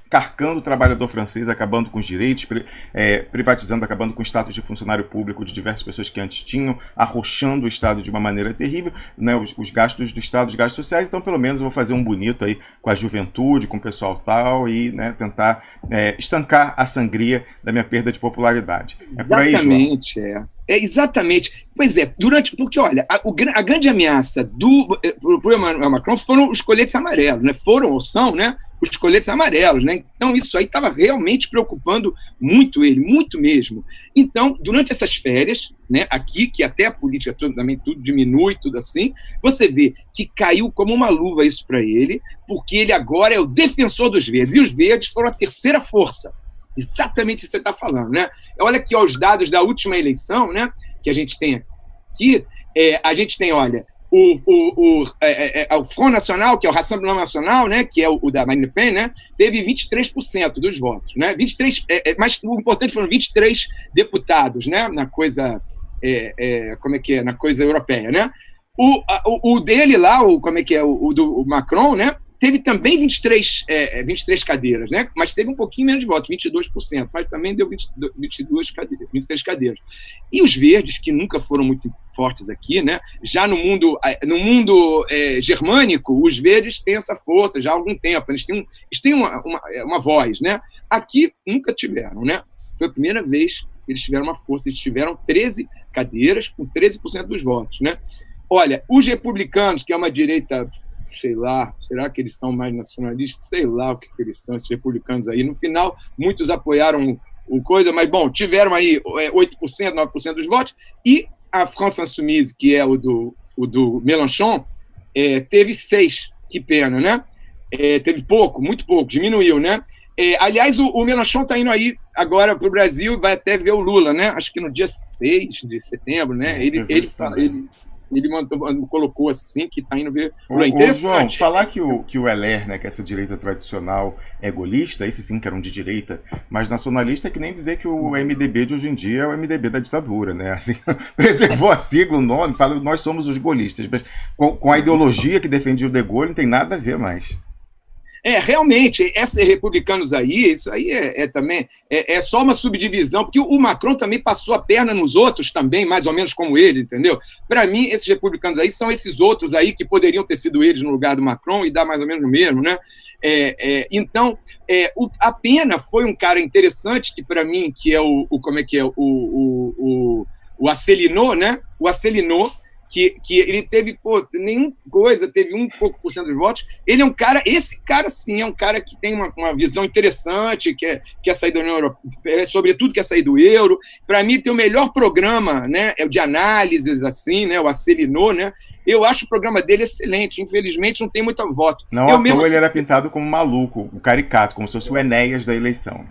carcando o trabalhador francês, acabando com os direitos, privatizando, acabando com o status de funcionário público de diversas pessoas que antes tinham, arrochando o Estado de uma maneira terrível, né, os gastos do Estado, os gastos sociais, então pelo menos eu vou fazer um bonito aí com a juventude, com o pessoal tal, e né, tentar estancar a sangria da minha perda de popularidade. É por aí, João? Exatamente, exatamente. Pois é, porque olha, a grande ameaça pro Emmanuel Macron foram os coletes amarelos, né? Foram ou são, né? Os coletes amarelos, né? Então isso aí estava realmente preocupando muito ele, muito mesmo. Então, durante essas férias, né, aqui, que até a política também tudo diminui, tudo assim, você vê que caiu como uma luva isso para ele, porque ele agora é o defensor dos verdes, e os verdes foram a terceira força. Exatamente isso que você está falando, né? Olha aqui ó, os dados da última eleição, né, que a gente tem aqui, a gente tem, olha, o Front Nacional, que é o Rassemblement Nacional, né, que é o da Marine Le Pen, né, teve 23% dos votos, né, 23, mas o importante foram 23 deputados, né, na coisa, como é que é, na coisa europeia, né. O dele lá, o do Macron, né, teve também 23 cadeiras, né? Mas teve um pouquinho menos de votos, 22%, mas também deu 23 cadeiras. E os verdes, que nunca foram muito fortes aqui, né? Já no mundo germânico, os verdes têm essa força já há algum tempo, eles têm uma voz, né? Aqui nunca tiveram, né? Foi a primeira vez que eles tiveram uma força, eles tiveram 13 cadeiras com 13% dos votos, né? Olha, os republicanos, que é uma direita, sei lá, será que eles são mais nacionalistas? Sei lá o que eles são, esses republicanos aí. No final, muitos apoiaram o coisa, mas, bom, tiveram aí 8%, 9% dos votos, e a France Insoumise, que é o do Mélenchon, teve 6%, que pena, né? Teve pouco, muito pouco, diminuiu, né? Aliás, o Mélenchon está indo aí agora para o Brasil, vai até ver o Lula, né? Acho que no dia 6 de setembro, né? Ele colocou assim, que está indo ver. João, falar que o LR, né, que essa direita tradicional é golista, esse sim que eram de direita, mas nacionalista é que nem dizer que o MDB de hoje em dia é o MDB da ditadura, né? Assim, preservou a sigla, o nome, fala nós somos os golistas, mas com a ideologia que defendia o De Gaulle não tem nada a ver mais. Realmente, esses republicanos aí, isso aí também só uma subdivisão, porque o Macron também passou a perna nos outros também, mais ou menos como ele, entendeu? Para mim, esses republicanos aí são esses outros aí que poderiam ter sido eles no lugar do Macron e dar mais ou menos o mesmo, né? Então, a Pena foi um cara interessante, que para mim, que é o Asselineau, né? O Asselineau, que ele teve, nenhuma coisa, teve 1 pouco por cento dos votos. Ele é um cara, esse cara sim, é um cara que tem uma visão interessante, quer sair da União Europeia, sobretudo quer sair do euro. Para mim, tem o melhor programa, né, de análises, assim, né, o Asselineau, né? Eu acho o programa dele excelente. Infelizmente, não tem muito voto. Não, ele era pintado como maluco, o caricato, como se fosse o Enéas da eleição.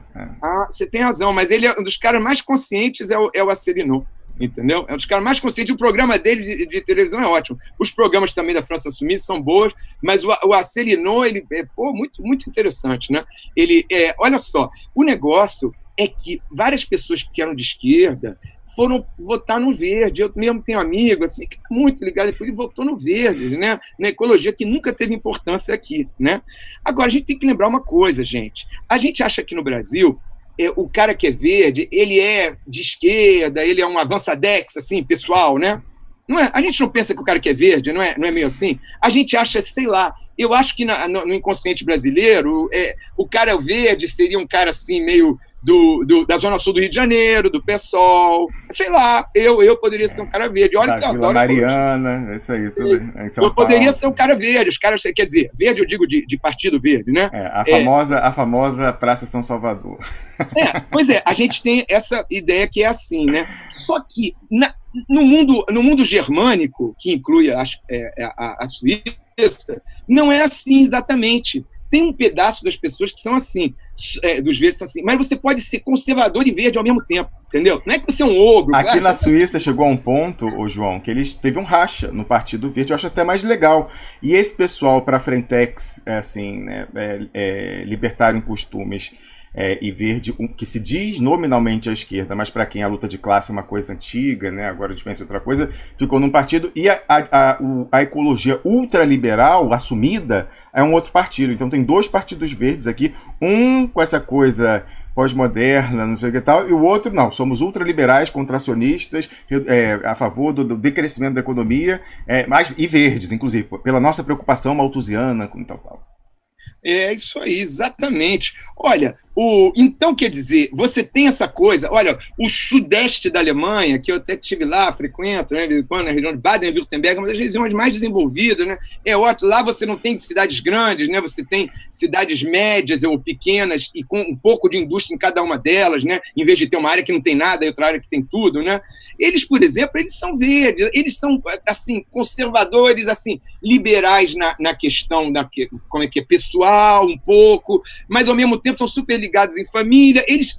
Você tem razão, mas ele é um dos caras mais conscientes, é o Asselineau. Entendeu? É um dos caras mais conscientes. O programa dele de televisão é ótimo. Os programas também da France Insoumise são bons, mas o Asselineau, ele muito, muito interessante, né? Olha só, o negócio é que várias pessoas que eram de esquerda foram votar no verde. Eu mesmo tenho amigo assim, que é muito ligado, ele votou no verde, né? Na ecologia, que nunca teve importância aqui, né? Agora, a gente tem que lembrar uma coisa, gente. A gente acha que no Brasil, o cara que é verde, ele é de esquerda, ele é um avançadex, assim, pessoal, né? Não é? A gente não pensa que o cara que é verde, não é meio assim? A gente acha, sei lá, eu acho que no inconsciente brasileiro, o cara verde seria um cara assim, meio da Zona Sul do Rio de Janeiro, do PSOL, sei lá, eu poderia ser um cara verde. Olha que eu Vila adoro Mariana, isso aí, tudo em São eu poderia ser um cara verde, os caras, quer dizer, verde eu digo de partido verde, né? A famosa Praça São Salvador. Pois é, a gente tem essa ideia que é assim, né? Só que no mundo germânico, que inclui a Suíça, não é assim exatamente. Tem um pedaço das pessoas que são assim, dos verdes são assim, mas você pode ser conservador e verde ao mesmo tempo, entendeu? Não é que você é um ogro. Aqui na Suíça chegou a um ponto, João, que eles teve um racha no Partido Verde, eu acho até mais legal. E esse pessoal para Frentex, assim, né, libertário em costumes, e verde, que se diz nominalmente à esquerda, mas para quem a luta de classe é uma coisa antiga, né, agora a gente pensa em outra coisa, ficou num partido, e a ecologia ultraliberal assumida é um outro partido. Então tem dois partidos verdes aqui, um com essa coisa pós-moderna, não sei o que tal, e o outro não, somos ultraliberais, contracionistas, a favor do decrescimento da economia, e verdes, inclusive, pela nossa preocupação malthusiana com tal. É isso aí, exatamente. Olha, então, quer dizer, você tem essa coisa, olha, o sudeste da Alemanha, que eu até estive lá, frequento, né, na região de Baden-Württemberg, uma das regiões mais desenvolvidas, né? Ótimo, lá você não tem cidades grandes, né? Você tem cidades médias ou pequenas e com um pouco de indústria em cada uma delas, né? Em vez de ter uma área que não tem nada e outra área que tem tudo, né? Eles, por exemplo, eles são verdes, eles são, assim, conservadores, assim, liberais na questão como é que é, pessoal, um pouco, mas ao mesmo tempo são super ligados em família. Eles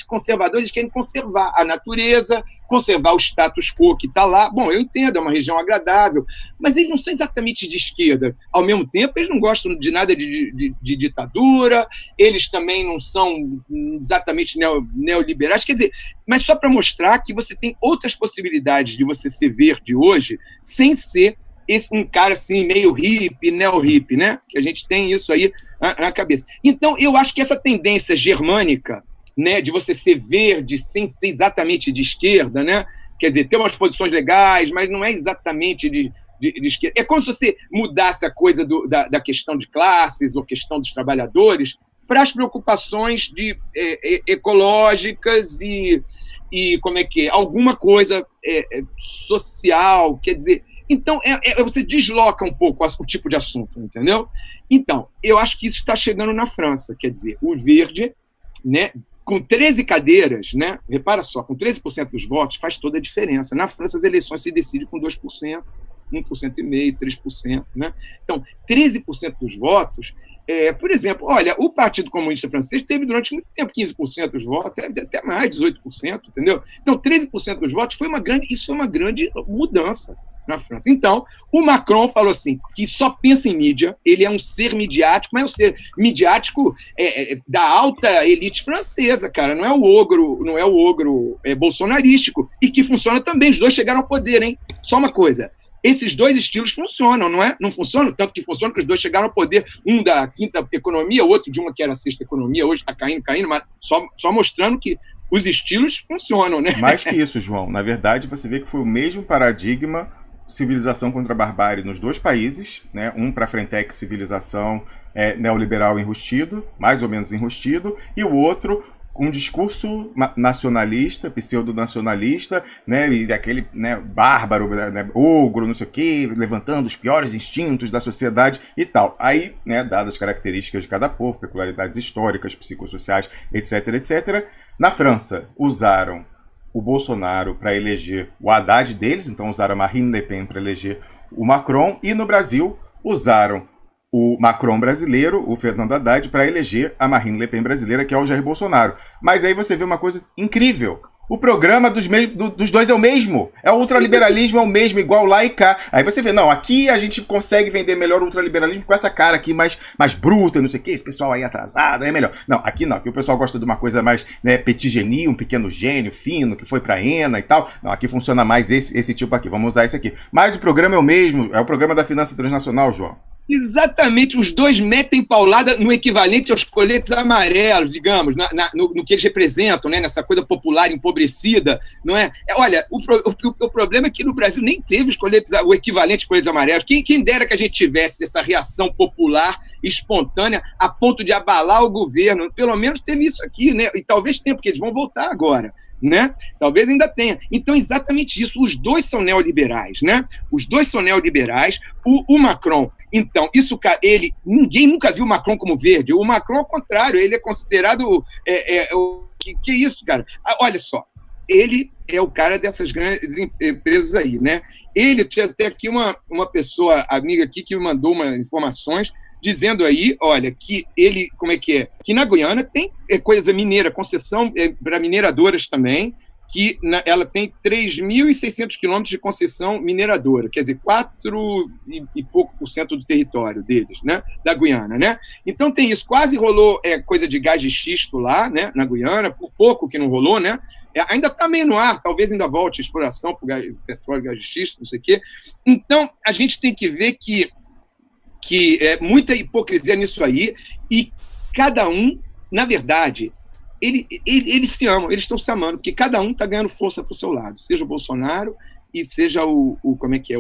conservadores querem conservar a natureza, conservar o status quo que está lá. Bom, eu entendo, é uma região agradável, mas eles não são exatamente de esquerda. Ao mesmo tempo, eles não gostam de nada de ditadura, eles também não são exatamente neoliberais. Quer dizer, mas só para mostrar que você tem outras possibilidades de você ser verde hoje, sem ser um cara assim, meio hippie, neo-hippie, né? Que a gente tem isso aí na cabeça. Então, eu acho que essa tendência germânica, né, de você ser verde sem ser exatamente de esquerda, né? Quer dizer, ter umas posições legais, mas não é exatamente de esquerda. É como se você mudasse a coisa da questão de classes ou questão dos trabalhadores para as preocupações ecológicas e como é que é? Alguma coisa social, quer dizer. Então, você desloca um pouco o tipo de assunto, entendeu? Então, eu acho que isso está chegando na França, quer dizer, o verde, né, com 13 cadeiras, né, repara só, com 13% dos votos faz toda a diferença. Na França, as eleições se decidem com 2%, 1,5%, 3%, né? Então, 13% dos votos, por exemplo, olha, o Partido Comunista Francês teve durante muito tempo 15% dos votos, até mais, 18%, entendeu? Então, 13% dos votos isso foi uma grande mudança na França. Então, o Macron falou assim, que só pensa em mídia, ele é um ser midiático, mas é um ser midiático da alta elite francesa, cara, não é o ogro bolsonarístico, e que funciona também, os dois chegaram ao poder, hein? Só uma coisa, esses dois estilos funcionam, não é? Não funcionam, tanto que funcionam que os dois chegaram ao poder, um da quinta economia, o outro de uma que era a sexta economia, hoje está caindo, mas só mostrando que os estilos funcionam, né? Mais que isso, João, na verdade você vê que foi o mesmo paradigma civilização contra a barbárie nos dois países, né? Um para Frentex, civilização neoliberal enrustido, mais ou menos enrustido, e o outro com um discurso nacionalista, pseudo-nacionalista, né? E aquele, né, bárbaro, né, ogro, não sei o quê, levantando os piores instintos da sociedade e tal. Aí, né, dadas as características de cada povo, peculiaridades históricas, psicossociais, etc., etc., na França usaram o Bolsonaro para eleger o Haddad deles, então usaram a Marine Le Pen para eleger o Macron, e no Brasil usaram o Macron brasileiro, o Fernando Haddad, para eleger a Marine Le Pen brasileira, que é o Jair Bolsonaro. Mas aí você vê uma coisa incrível. O programa dos dois é o mesmo. É o ultraliberalismo, é o mesmo, igual lá e cá. Aí você vê, não, aqui a gente consegue vender melhor o ultraliberalismo com essa cara aqui mais bruta, não sei o que, esse pessoal aí atrasado, é melhor. Não, aqui não, aqui o pessoal gosta de uma coisa mais, né, petit genie, um pequeno gênio, fino, que foi pra ENA e tal. Não, aqui funciona mais esse tipo aqui, vamos usar esse aqui. Mas o programa é o mesmo, é o programa da finança transnacional, João. Exatamente, os dois metem paulada no equivalente aos coletes amarelos, digamos, no que eles representam, né, nessa coisa popular empobrecida, não é? Olha, o problema é que no Brasil nem teve o equivalente a coletes amarelos. Quem dera que a gente tivesse essa reação popular espontânea a ponto de abalar o governo. Pelo menos teve isso aqui, né? E talvez tenha, porque eles vão voltar agora. Né? Talvez ainda tenha. Então, exatamente isso. Os dois são neoliberais, né? Os dois são neoliberais. O Macron, então, ninguém nunca viu o Macron como verde. O Macron, ao contrário, ele é considerado. Que é isso, cara? Olha só, ele é o cara dessas grandes empresas aí, né? Ele tinha até aqui uma pessoa amiga aqui que me mandou umas informações dizendo aí, olha, que ele, como é? Que na Guiana tem coisa mineira, concessão para mineradoras também, que ela tem 3.600 quilômetros de concessão mineradora, quer dizer, 4 e pouco por cento do território deles, né, da Guiana, né? Então tem isso, quase rolou coisa de gás de xisto lá, né, na Guiana, por pouco que não rolou, né? Ainda está meio no ar, talvez ainda volte a exploração por petróleo, gás de xisto, não sei o quê. Então, a gente tem que ver que é muita hipocrisia nisso aí, e cada um, na verdade, eles se amam, eles estão se amando, porque cada um está ganhando força para o seu lado, seja o Bolsonaro e seja o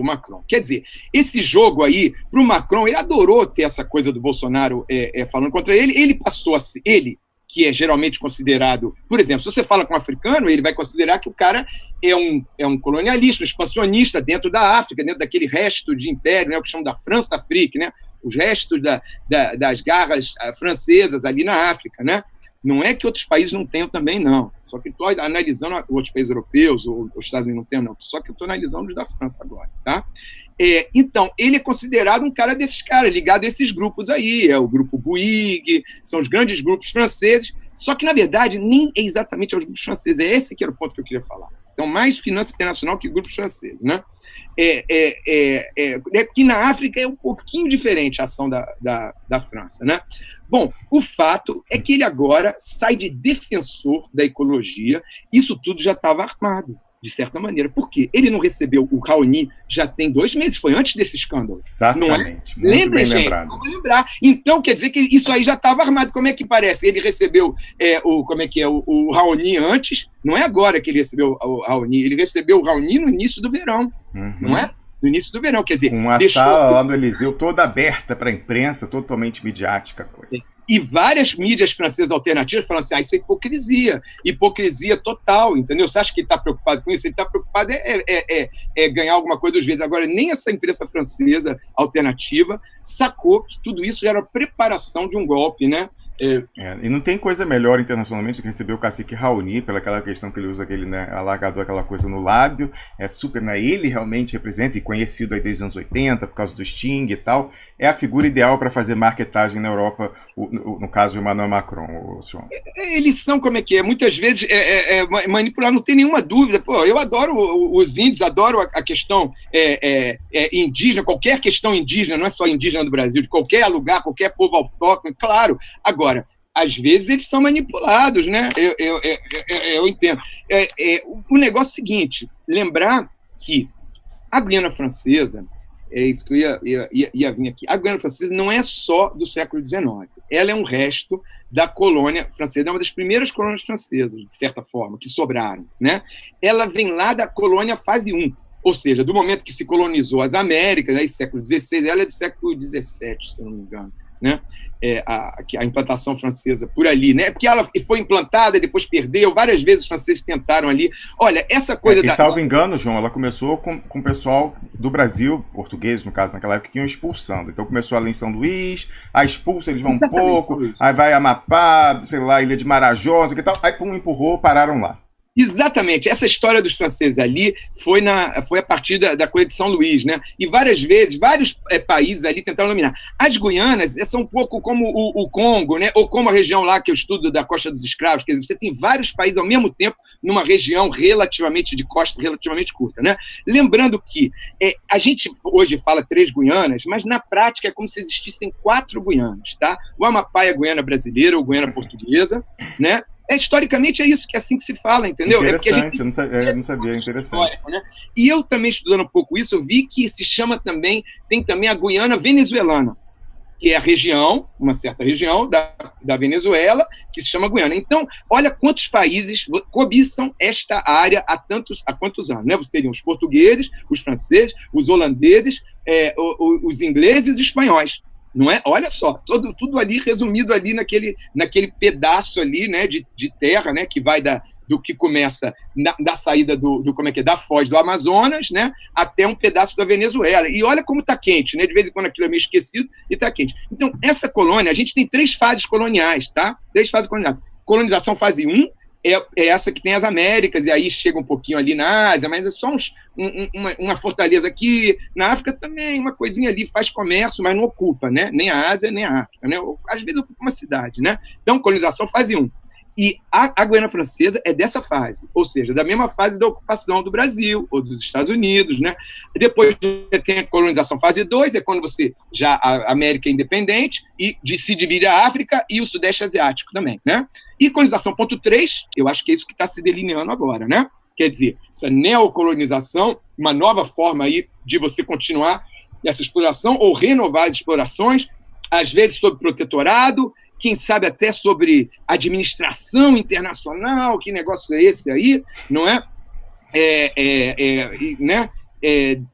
Macron. Quer dizer, esse jogo aí, para o Macron, ele adorou ter essa coisa do Bolsonaro falando contra ele, ele passou a ser, que é geralmente considerado, por exemplo, se você fala com um africano, ele vai considerar que o cara é um colonialista, um expansionista dentro da África, dentro daquele resto de império, né, o que chamam da França-Afrique, né, os restos das garras francesas ali na África, né? Não é que outros países não tenham também, não. Só que estou analisando outros países europeus, ou os Estados Unidos não tenham, não. Só que eu estou analisando os da França agora, tá? Então, ele é considerado um cara desses caras, ligado a esses grupos aí, é o grupo Bouygues, são os grandes grupos franceses, só que, na verdade, nem é exatamente aos grupos franceses, é esse que era o ponto que eu queria falar. Então, mais finança internacional que grupos franceses, né? Que na África é um pouquinho diferente a ação da França, né? Bom, o fato é que ele agora sai de defensor da ecologia, isso tudo já estava armado, de certa maneira. Por quê? Ele não recebeu o Raoni já tem 2 meses, foi antes desse escândalo. Exatamente. Não é? Lembra, gente? Vamos lembrar. Então, quer dizer que isso aí já estava armado. Como é que parece? Ele recebeu o Raoni antes, não é agora que ele recebeu o Raoni, ele recebeu o Raoni no início do verão, não é? No início do verão, quer dizer... Uma sala lá no Eliseu toda aberta para a imprensa, totalmente midiática. Coisa. E várias mídias francesas alternativas falam assim, isso é hipocrisia total, entendeu? Você acha que ele está preocupado com isso? Ele está preocupado ganhar alguma coisa dos vezes. Agora, nem essa imprensa francesa alternativa sacou que tudo isso era preparação de um golpe, né? E não tem coisa melhor internacionalmente do que receber o cacique Raoni, pelaquela questão que ele usa aquele, né, alargador, aquela coisa no lábio, super, né, ele realmente representa, e conhecido aí desde os anos 80, por causa do Sting e tal, é a figura ideal para fazer marketagem na Europa, no caso do Emmanuel Macron, o senhor. Eles são, muitas vezes manipular, não tem nenhuma dúvida. Pô, eu adoro os índios, adoro a questão indígena, qualquer questão indígena, não é só indígena do Brasil, de qualquer lugar, qualquer povo autóctone, claro. Agora, às vezes eles são manipulados, né? Eu entendo. O negócio é o seguinte, lembrar que a Guiana Francesa, é isso que eu ia vir aqui, a Guiana Francesa não é só do século XIX, ela é um resto da colônia francesa, é uma das primeiras colônias francesas, de certa forma, que sobraram, né? Ela vem lá da colônia fase 1, ou seja, do momento que se colonizou as Américas, né, século XVI, ela é do século XVII, se eu não me engano, né? A implantação francesa por ali, né? Porque ela foi implantada e depois perdeu, várias vezes os franceses tentaram ali. Olha, essa coisa salvo engano, João, ela começou com o pessoal do Brasil, português, no caso, naquela época, que iam expulsando. Então começou ali em São Luís, aí expulsa, eles vão um pouco, aí vai Amapá, sei lá, Ilha de Marajó, não sei o que tal, aí pum, empurrou, pararam lá. Exatamente. Essa história dos franceses ali foi a partir da Coisa de São Luís, né? E várias vezes, vários países ali tentaram dominar. As Guianas são um pouco como o Congo, né? Ou como a região lá que eu estudo da Costa dos Escravos. Quer dizer, você tem vários países ao mesmo tempo numa região relativamente de costa, relativamente curta, né? Lembrando que a gente hoje fala 3 Guianas, mas na prática é como se existissem 4 Guianas, tá? O Amapá é a Guiana brasileira ou Guiana portuguesa, né? Historicamente é isso, que é assim que se fala, entendeu? Interessante, eu não sabia, interessante. Né? E eu também, estudando um pouco isso, eu vi que se chama também, tem também a Guiana venezuelana, que é a região, uma certa região da Venezuela, que se chama Guiana. Então, olha quantos países cobiçam esta área há quantos anos, né? Você teria os portugueses, os franceses, os holandeses, os ingleses e os espanhóis. Não é? Olha só, tudo ali resumido ali naquele pedaço ali, né, de terra, né, que vai do que começa da saída da foz do Amazonas, né, até um pedaço da Venezuela. E olha como está quente, né? De vez em quando aquilo é meio esquecido e está quente. Então, essa colônia, a gente tem 3 fases coloniais, tá? 3 fases coloniais. Colonização fase 1 é essa que tem as Américas, e aí chega um pouquinho ali na Ásia, mas é só uma fortaleza aqui. Na África também, uma coisinha ali, faz comércio, mas não ocupa, né? Nem a Ásia, nem a África, né? Às vezes ocupa uma cidade, né? Então, colonização fase 1. E a Guiana Francesa é dessa fase, ou seja, da mesma fase da ocupação do Brasil ou dos Estados Unidos, né? Depois tem a colonização fase 2, é quando a América é independente e se divide a África e o Sudeste Asiático também, né? E colonização ponto 3, eu acho que é isso que está se delineando agora, né? Quer dizer, essa neocolonização, uma nova forma aí de você continuar essa exploração ou renovar as explorações, às vezes sob protetorado, quem sabe até sobre administração internacional, que negócio é esse aí, não é? Né?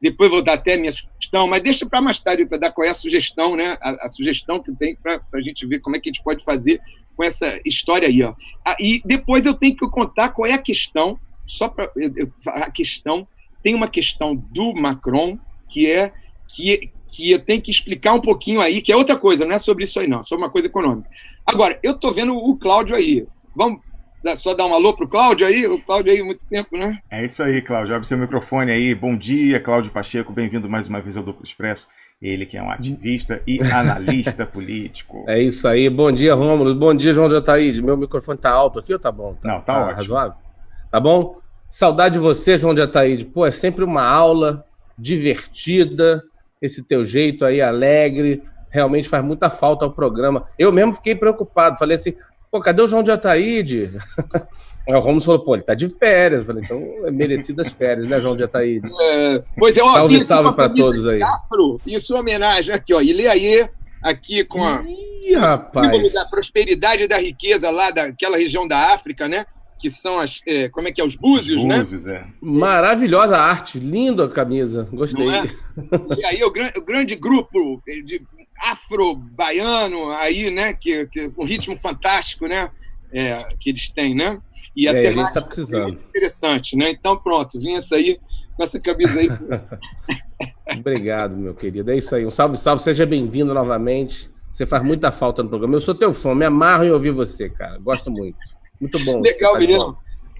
Depois vou dar até a minha sugestão, mas deixa para mais tarde, para dar qual é a sugestão, né? A sugestão que tem para a gente ver como é que a gente pode fazer com essa história aí. Ó. E depois eu tenho que contar qual é a questão, só para a questão, tem uma questão do Macron, que eu tenho que explicar um pouquinho aí, que é outra coisa, não é sobre isso aí não, é sobre uma coisa econômica. Agora, eu estou vendo o Cláudio aí. Vamos só dar um alô pro Cláudio aí? O Cláudio aí há muito tempo, né? É isso aí, Cláudio. Abre seu microfone aí. Bom dia, Cláudio Pacheco. Bem-vindo mais uma vez ao Duplo Expresso. Ele que é um ativista e analista político. É isso aí. Bom dia, Rômulo. Bom dia, João de Ataíde. Meu microfone tá alto aqui ou tá bom? Tá ótimo. Razoável? Tá bom? Saudade de você, João de Ataíde. Pô, é sempre uma aula divertida, esse teu jeito aí alegre, realmente faz muita falta ao programa. Eu mesmo fiquei preocupado, falei assim, pô, cadê o João de Ataíde? Aí o Romulo falou, pô, ele tá de férias. Eu falei, então é merecidas férias, né, João de Ataíde? Pois é, ó, salve para todos aí. Afro, em sua homenagem aqui, ó, Ileaê, aqui com a símbolo da prosperidade e da riqueza lá daquela região da África, né? Que são os búzios, né? Búzios, Maravilhosa arte, linda a camisa, gostei. E aí o grande grupo de afro-baiano aí, né? Que um ritmo fantástico, né? Que eles têm, né? E até a gente está precisando. Interessante, né? Então pronto, vim com essa camisa aí. Obrigado, meu querido. É isso aí. Um salve, seja bem-vindo novamente. Você faz muita falta no programa. Eu sou teu fã, me amarro em ouvir você, cara. Gosto muito. Muito bom.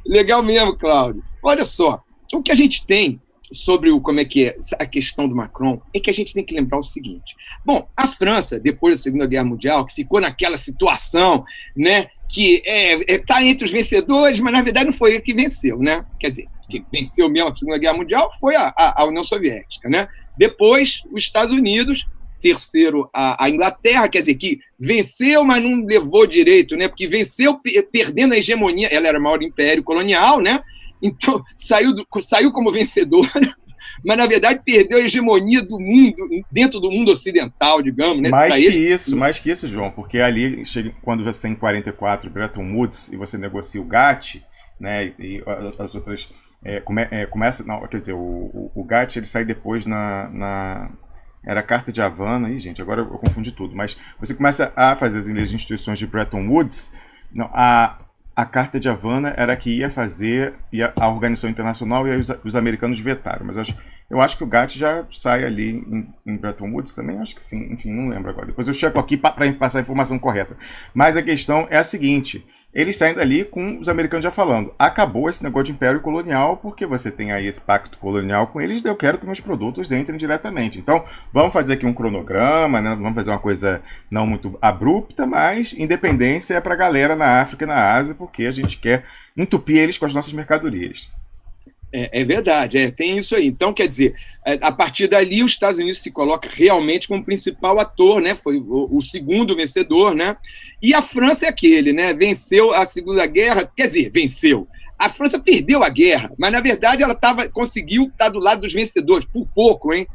Legal mesmo, Cláudio. Olha só, o que a gente tem sobre como é que é a questão do Macron é que a gente tem que lembrar o seguinte. Bom, a França, depois da Segunda Guerra Mundial, que ficou naquela situação, né, que está entre os vencedores, mas na verdade não foi ele que venceu, né? Quer dizer, quem venceu mesmo a Segunda Guerra Mundial foi a União Soviética, né? Depois, os Estados Unidos, terceiro a Inglaterra, quer dizer, que venceu, mas não levou direito, né? Porque venceu perdendo a hegemonia, ela era o maior império colonial, né? Então, saiu como vencedora, mas na verdade perdeu a hegemonia do mundo, dentro do mundo ocidental, digamos, né? Mais que isso, João, porque ali, quando você tem 44 Bretton Woods e você negocia o GATT, né? E as outras começa, não, quer dizer, o GATT ele sai depois era a Carta de Havana, gente, agora eu confundi tudo, mas você começa a fazer as instituições de Bretton Woods, não, a Carta de Havana era que ia fazer a Organização Internacional e aí os americanos vetaram, mas eu acho que o GATT já sai ali em Bretton Woods também, acho que sim, enfim, não lembro agora, depois eu checo aqui para passar a informação correta, mas a questão é a seguinte, eles saem dali com os americanos já falando, acabou esse negócio de império colonial, porque você tem aí esse pacto colonial com eles, eu quero que meus produtos entrem diretamente. Então, vamos fazer aqui um cronograma, né? Vamos fazer uma coisa não muito abrupta, mas independência é para a galera na África e na Ásia, porque a gente quer entupir eles com as nossas mercadorias. É verdade, tem isso aí. Então, quer dizer, a partir dali, os Estados Unidos se coloca realmente como principal ator, né? Foi o segundo vencedor, né? E a França é aquele, né? Venceu a Segunda Guerra, quer dizer, venceu. A França perdeu a guerra, mas, na verdade, ela conseguiu estar do lado dos vencedores, por pouco, hein?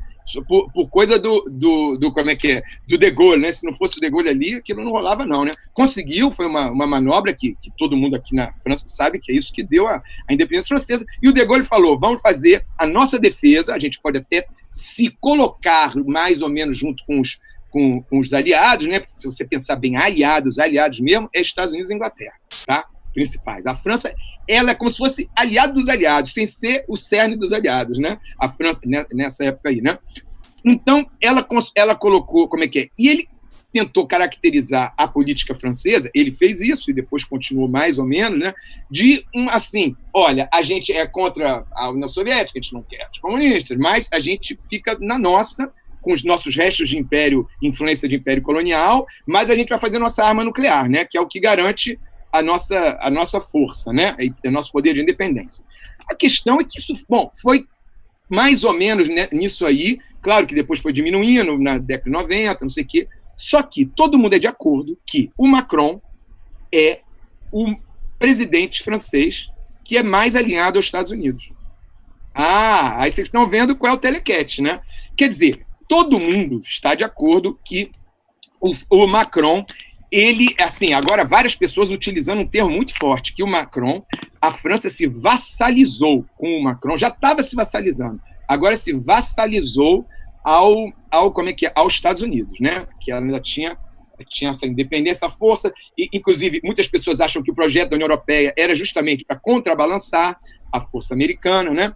Por coisa como é que é? Do De Gaulle, né? Se não fosse o De Gaulle ali, aquilo não rolava, não, né? Conseguiu, foi uma manobra que todo mundo aqui na França sabe que é isso que deu a independência francesa. E o De Gaulle falou: vamos fazer a nossa defesa, a gente pode até se colocar mais ou menos junto com os aliados, né? Porque se você pensar bem, aliados mesmo, é Estados Unidos e Inglaterra, tá? Principais. A França, ela é como se fosse aliado dos aliados, sem ser o cerne dos aliados, né? A França, nessa época aí, né? Então, ela colocou, como é que é? E ele tentou caracterizar a política francesa, ele fez isso, e depois continuou mais ou menos, né? Assim, olha, a gente é contra a União Soviética, a gente não quer os comunistas, mas a gente fica na nossa, com os nossos restos de império, influência de império colonial, mas a gente vai fazer nossa arma nuclear, né? Que é o que garante a nossa força, né? O nosso poder de independência. A questão é que isso, foi mais ou menos, né, nisso aí, claro que depois foi diminuindo na década de 90, não sei o quê, só que todo mundo é de acordo que o Macron é o presidente francês que é mais alinhado aos Estados Unidos. Aí vocês estão vendo qual é o telequete, né? Quer dizer, todo mundo está de acordo que o Macron, ele, assim, agora várias pessoas utilizando um termo muito forte, que o Macron, a França se vassalizou com o Macron, já estava se vassalizando, agora se vassalizou aos Estados Unidos, né? Que ela ainda tinha essa independência, essa força, e inclusive muitas pessoas acham que o projeto da União Europeia era justamente para contrabalançar a força americana, né?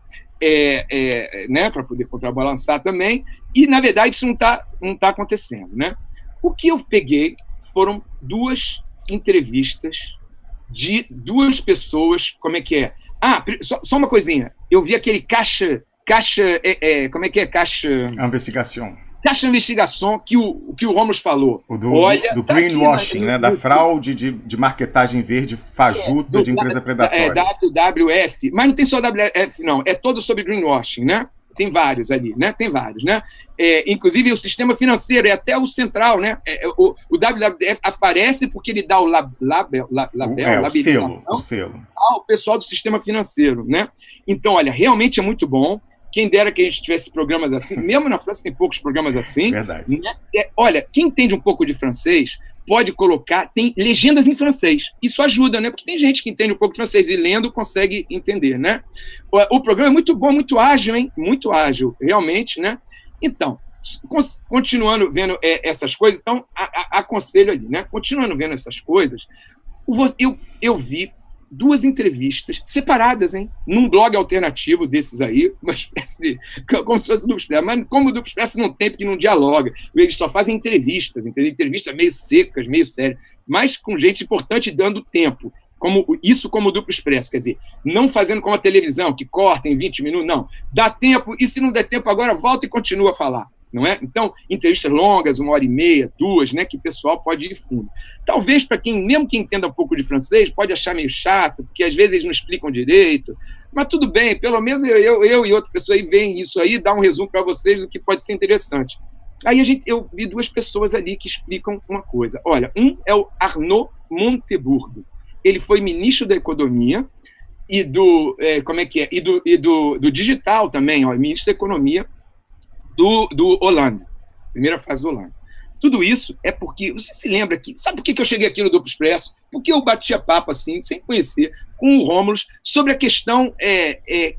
Né? Para poder contrabalançar também, e na verdade isso não tá acontecendo, né? O que eu peguei foram 2 entrevistas de 2 pessoas, como é que é? Só uma coisinha, eu vi aquele como é que é? Caixa Investigação que o Ramos falou. Do greenwashing, né? Da fraude de marketagem verde fajuta de empresa predatória. WWF, mas não tem só WWF, não, é todo sobre greenwashing, né? Tem vários ali, né? Tem vários, né? Inclusive o sistema financeiro, até o central, né? O WWF aparece porque ele dá o selo ao pessoal do sistema financeiro, né? Então, olha, realmente é muito bom. Quem dera que a gente tivesse programas assim, mesmo na França tem poucos programas assim. Verdade. Olha, quem entende um pouco de francês pode colocar, tem legendas em francês. Isso ajuda, né? Porque tem gente que entende um pouco de francês e lendo consegue entender, né? O programa é muito bom, muito ágil, hein? Muito ágil, realmente, né? Então, continuando vendo essas coisas, então, aconselho ali, né? Continuando vendo essas coisas, eu vi 2 entrevistas separadas, hein? Num blog alternativo desses aí, uma espécie de... como se fosse o Duplo Expresso, mas como o Duplo Expresso não tem, porque não dialoga. Eles só fazem entrevistas, entendeu? Entrevistas meio secas, meio sérias, mas com gente importante dando tempo. Como o Duplo Expresso, quer dizer, não fazendo como a televisão, que corta em 20 minutos, não. Dá tempo, e se não der tempo agora, volta e continua a falar. Não é? Então, entrevistas longas, 1h30, 2, né, que o pessoal pode ir fundo. Talvez para mesmo quem entenda um pouco de francês, pode achar meio chato, porque às vezes eles não explicam direito, mas tudo bem, pelo menos eu e outra pessoa aí veem isso aí, dá um resumo para vocês do que pode ser interessante. Aí eu vi 2 pessoas ali que explicam uma coisa. Olha, um é o Arnaud Montebourg, ele foi ministro da Economia e do digital também, ministro da Economia do Hollande, primeira fase do Hollande. Tudo isso é porque, você se lembra que, sabe por que eu cheguei aqui no Duplo Expresso? Porque eu batia papo assim, sem conhecer, com o Rômulo, sobre a questão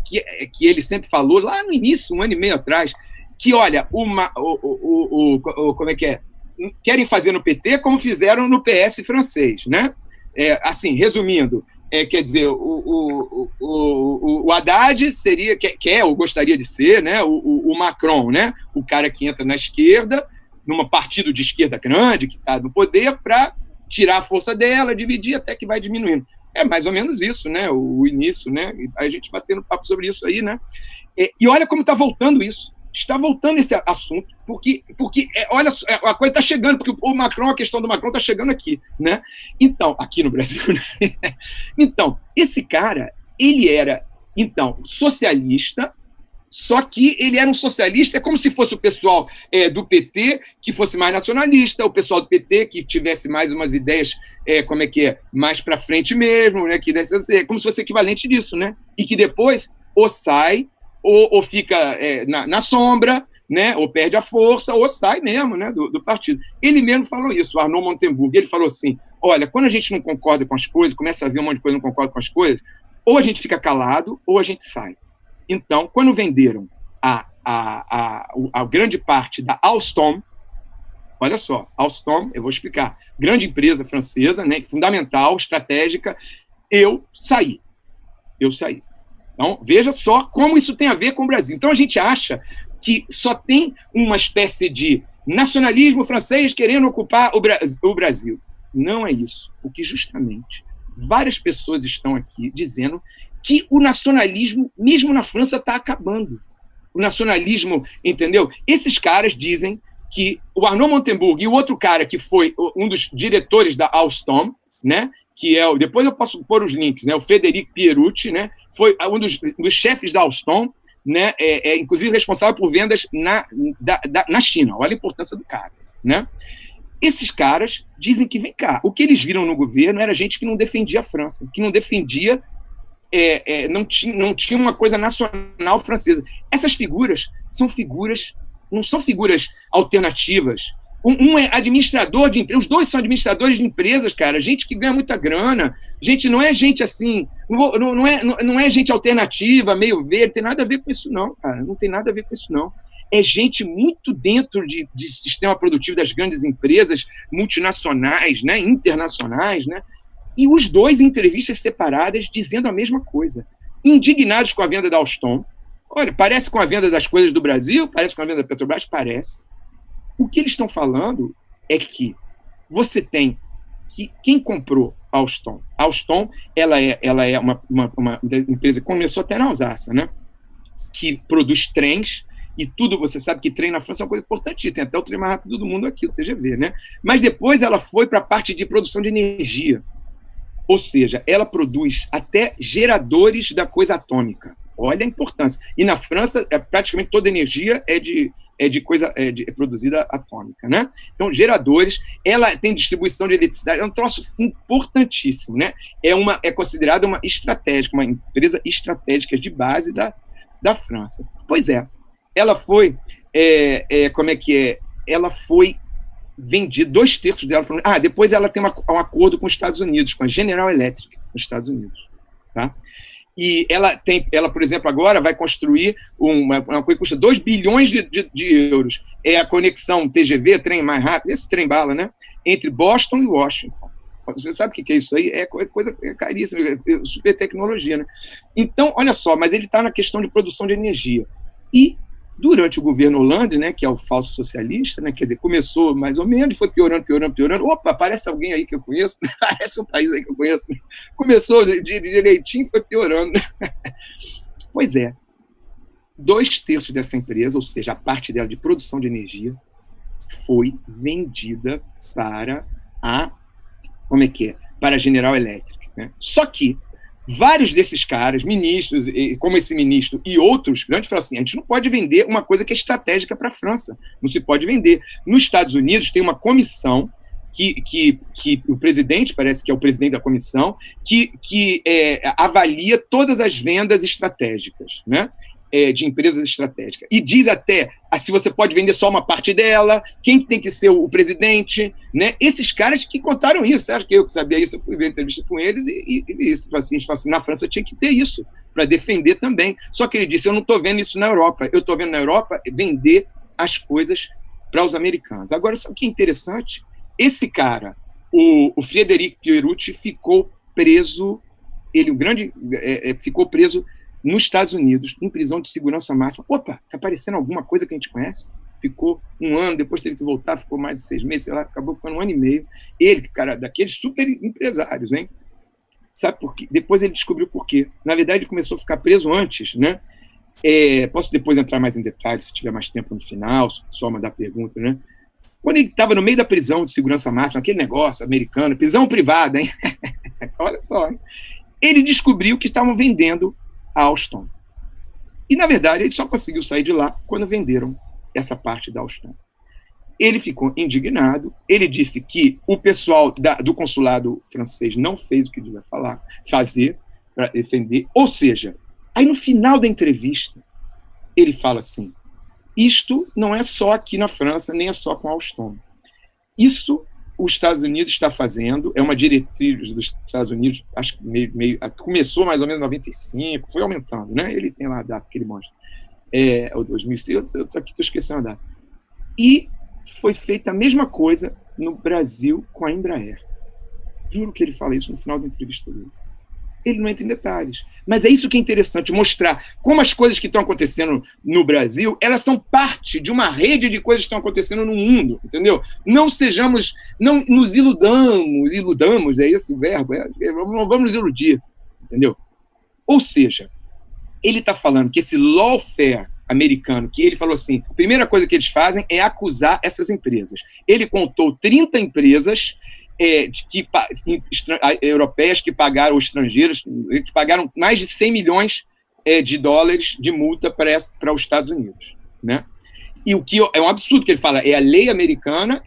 que ele sempre falou, lá no início, 1 ano e meio atrás, que, olha, como é que é? Querem fazer no PT como fizeram no PS francês, né? Assim, resumindo, quer dizer, o Haddad seria, quer ou gostaria de ser, né, o Macron, né, o cara que entra na esquerda, num partido de esquerda grande, que está no poder, para tirar a força dela, dividir até que vai diminuindo. É mais ou menos isso, né? O início, né? A gente batendo papo sobre isso aí, né? E olha como está voltando isso. Está voltando esse assunto, porque olha, a coisa está chegando, porque o Macron, a questão do Macron está chegando aqui, né? Então, aqui no Brasil. Então, esse cara, ele era, então, socialista, só que ele era um socialista, é como se fosse o pessoal do PT que fosse mais nacionalista, o pessoal do PT que tivesse mais umas ideias, mais para frente mesmo, né? Que é como se fosse equivalente disso, né? E que depois ou sai ou fica na sombra, né? Ou perde a força, ou sai mesmo, né? Do partido. Ele mesmo falou isso, o Arnaud Montebourg. Ele falou assim: olha, quando a gente não concorda com as coisas, começa a ver um monte de coisa e não concorda com as coisas, ou a gente fica calado, ou a gente sai. Então, quando venderam a grande parte da Alstom, olha só, Alstom, eu vou explicar, grande empresa francesa, né? Fundamental, estratégica, eu saí. Então, veja só como isso tem a ver com o Brasil. Então, a gente acha que só tem uma espécie de nacionalismo francês querendo ocupar o Brasil. Não é isso. Porque, justamente, várias pessoas estão aqui dizendo que o nacionalismo, mesmo na França, está acabando. O nacionalismo, entendeu? Esses caras dizem que o Arnaud Montebourg e o outro cara que foi um dos diretores da Alstom, né? Que depois eu posso pôr os links, né? O Frédéric Pierucci, né? Foi um dos chefes da Alstom, né? Inclusive responsável por vendas na China. Olha a importância do cara, né? Esses caras dizem que, vem cá, o que eles viram no governo era gente que não defendia a França, que não defendia, não tinha uma coisa nacional francesa. Essas figuras não são figuras alternativas. Um é administrador de empresas, os dois são administradores de empresas, cara, gente que ganha muita grana, gente, não é gente assim, não é gente alternativa, meio verde, tem nada a ver com isso não, cara, não tem nada a ver com isso não. É gente muito dentro de sistema produtivo das grandes empresas multinacionais, né, internacionais, né, e os dois em entrevistas separadas dizendo a mesma coisa, indignados com a venda da Alstom. Olha, parece com a venda das coisas do Brasil, parece com a venda da Petrobras, parece. O que eles estão falando é que você tem que quem comprou a Alstom, ela é uma empresa que começou até na Alsácia, né? Que produz trens, e tudo, você sabe que trem na França é uma coisa importante, tem até o trem mais rápido do mundo aqui, o TGV, né? Mas depois ela foi para a parte de produção de energia. Ou seja, ela produz até geradores da coisa atômica. Olha a importância. E na França, praticamente toda energia é produzida atômica, né? Então, geradores, ela tem distribuição de eletricidade, é um troço importantíssimo, né? É considerada uma empresa estratégica de base da França. Pois é, ela foi, ela foi vendida, 2/3 dela foram... depois ela tem um acordo com os Estados Unidos, com a General Electric, nos Estados Unidos, tá? E ela, por exemplo, agora vai construir uma coisa que custa 2 bilhões de euros. É a conexão TGV, trem mais rápido, esse trem bala, né? Entre Boston e Washington. Você sabe o que é isso aí? É coisa caríssima, é super tecnologia, né? Então, olha só, mas ele está na questão de produção de energia. E durante o governo Hollande, né, que é o falso socialista, né, quer dizer, começou mais ou menos, foi piorando. Opa, parece alguém aí que eu conheço, parece um país aí que eu conheço. Começou direitinho e foi piorando. Pois é, 2/3 dessa empresa, ou seja, a parte dela de produção de energia, foi vendida para para a General Electric, né? Só que vários desses caras, ministros, como esse ministro e outros grandes, falaram assim, a gente não pode vender uma coisa que é estratégica para a França, não se pode vender. Nos Estados Unidos tem uma comissão que o presidente, parece que é o presidente da comissão, que avalia todas as vendas estratégicas, né? De empresas estratégicas. E diz até se você pode vender só uma parte dela, quem tem que ser o presidente, né? Esses caras que contaram isso, acho que eu que sabia isso, eu fui ver entrevista com eles e isso, assim, na França tinha que ter isso, para defender também. Só que ele disse, eu não estou vendo isso na Europa, eu estou vendo na Europa vender as coisas para os americanos. Agora, sabe o que é interessante? Esse cara, o Frédéric Pierucci, ficou preso, ficou preso nos Estados Unidos, em prisão de segurança máxima. Opa, está aparecendo alguma coisa que a gente conhece? ficou 1 ano, depois teve que voltar, ficou mais de 6 meses, sei lá, acabou ficando 1 ano e meio. Ele, cara, daqueles super empresários, hein? Sabe por quê? Depois ele descobriu por quê. Na verdade, ele começou a ficar preso antes, né? Posso depois entrar mais em detalhes, se tiver mais tempo no final, só mandar pergunta, né? Quando ele estava no meio da prisão de segurança máxima, aquele negócio americano, prisão privada, hein? Olha só, hein? Ele descobriu que estavam vendendo a Alstom. E, na verdade, ele só conseguiu sair de lá quando venderam essa parte da Alstom. Ele ficou indignado, ele disse que o pessoal do consulado francês não fez o que devia fazer para defender. Ou seja, aí no final da entrevista, ele fala assim, isto não é só aqui na França, nem é só com a Alstom. Isso os Estados Unidos está fazendo, é uma diretriz dos Estados Unidos, acho que começou mais ou menos em 95, foi aumentando, né? Ele tem lá a data que ele mostra. O 2006, eu estou esquecendo a data. E foi feita a mesma coisa no Brasil com a Embraer. Juro que ele fala isso no final da entrevista dele. Ele não entra em detalhes. Mas é isso que é interessante, mostrar como as coisas que estão acontecendo no Brasil, elas são parte de uma rede de coisas que estão acontecendo no mundo, entendeu? Não nos iludamos, é esse o verbo, não vamos nos iludir, entendeu? Ou seja, ele está falando que esse lawfare americano, que ele falou assim, a primeira coisa que eles fazem é acusar essas empresas. Ele contou 30 empresas europeias que pagaram, ou estrangeiras, que pagaram mais de 100 milhões de dólares de multa para os Estados Unidos, né? E o que é um absurdo que ele fala, é a lei americana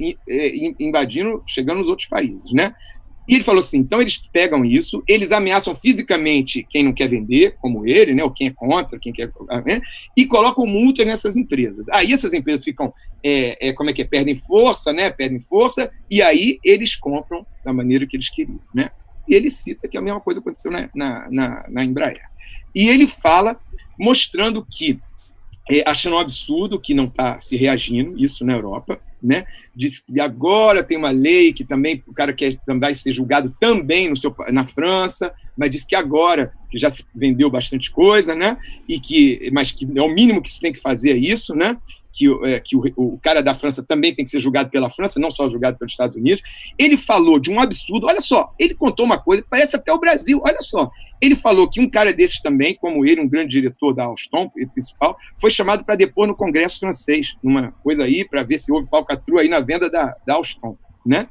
invadindo, chegando nos outros países, né? E ele falou assim, então eles pegam isso, eles ameaçam fisicamente quem não quer vender, como ele, né, ou quem é contra, quem quer, né, e colocam multa nessas empresas. Aí essas empresas ficam, perdem força, e aí eles compram da maneira que eles queriam, né? E ele cita que a mesma coisa aconteceu na Embraer. E ele fala, mostrando que, achando um absurdo que não está se reagindo, isso na Europa, né? Diz que agora tem uma lei que também o cara quer também ser julgado também na França, mas diz que agora que já se vendeu bastante coisa, né? Mas que é o mínimo que se tem que fazer é isso, né? Que o cara da França também tem que ser julgado pela França, não só julgado pelos Estados Unidos. Ele falou de um absurdo, olha só, ele contou uma coisa, parece até o Brasil, olha só. Ele falou que um cara desses também, como ele, um grande diretor da Alstom, principal, foi chamado para depor no Congresso francês, numa coisa aí, para ver se houve falcatrua aí na venda da Alstom, né?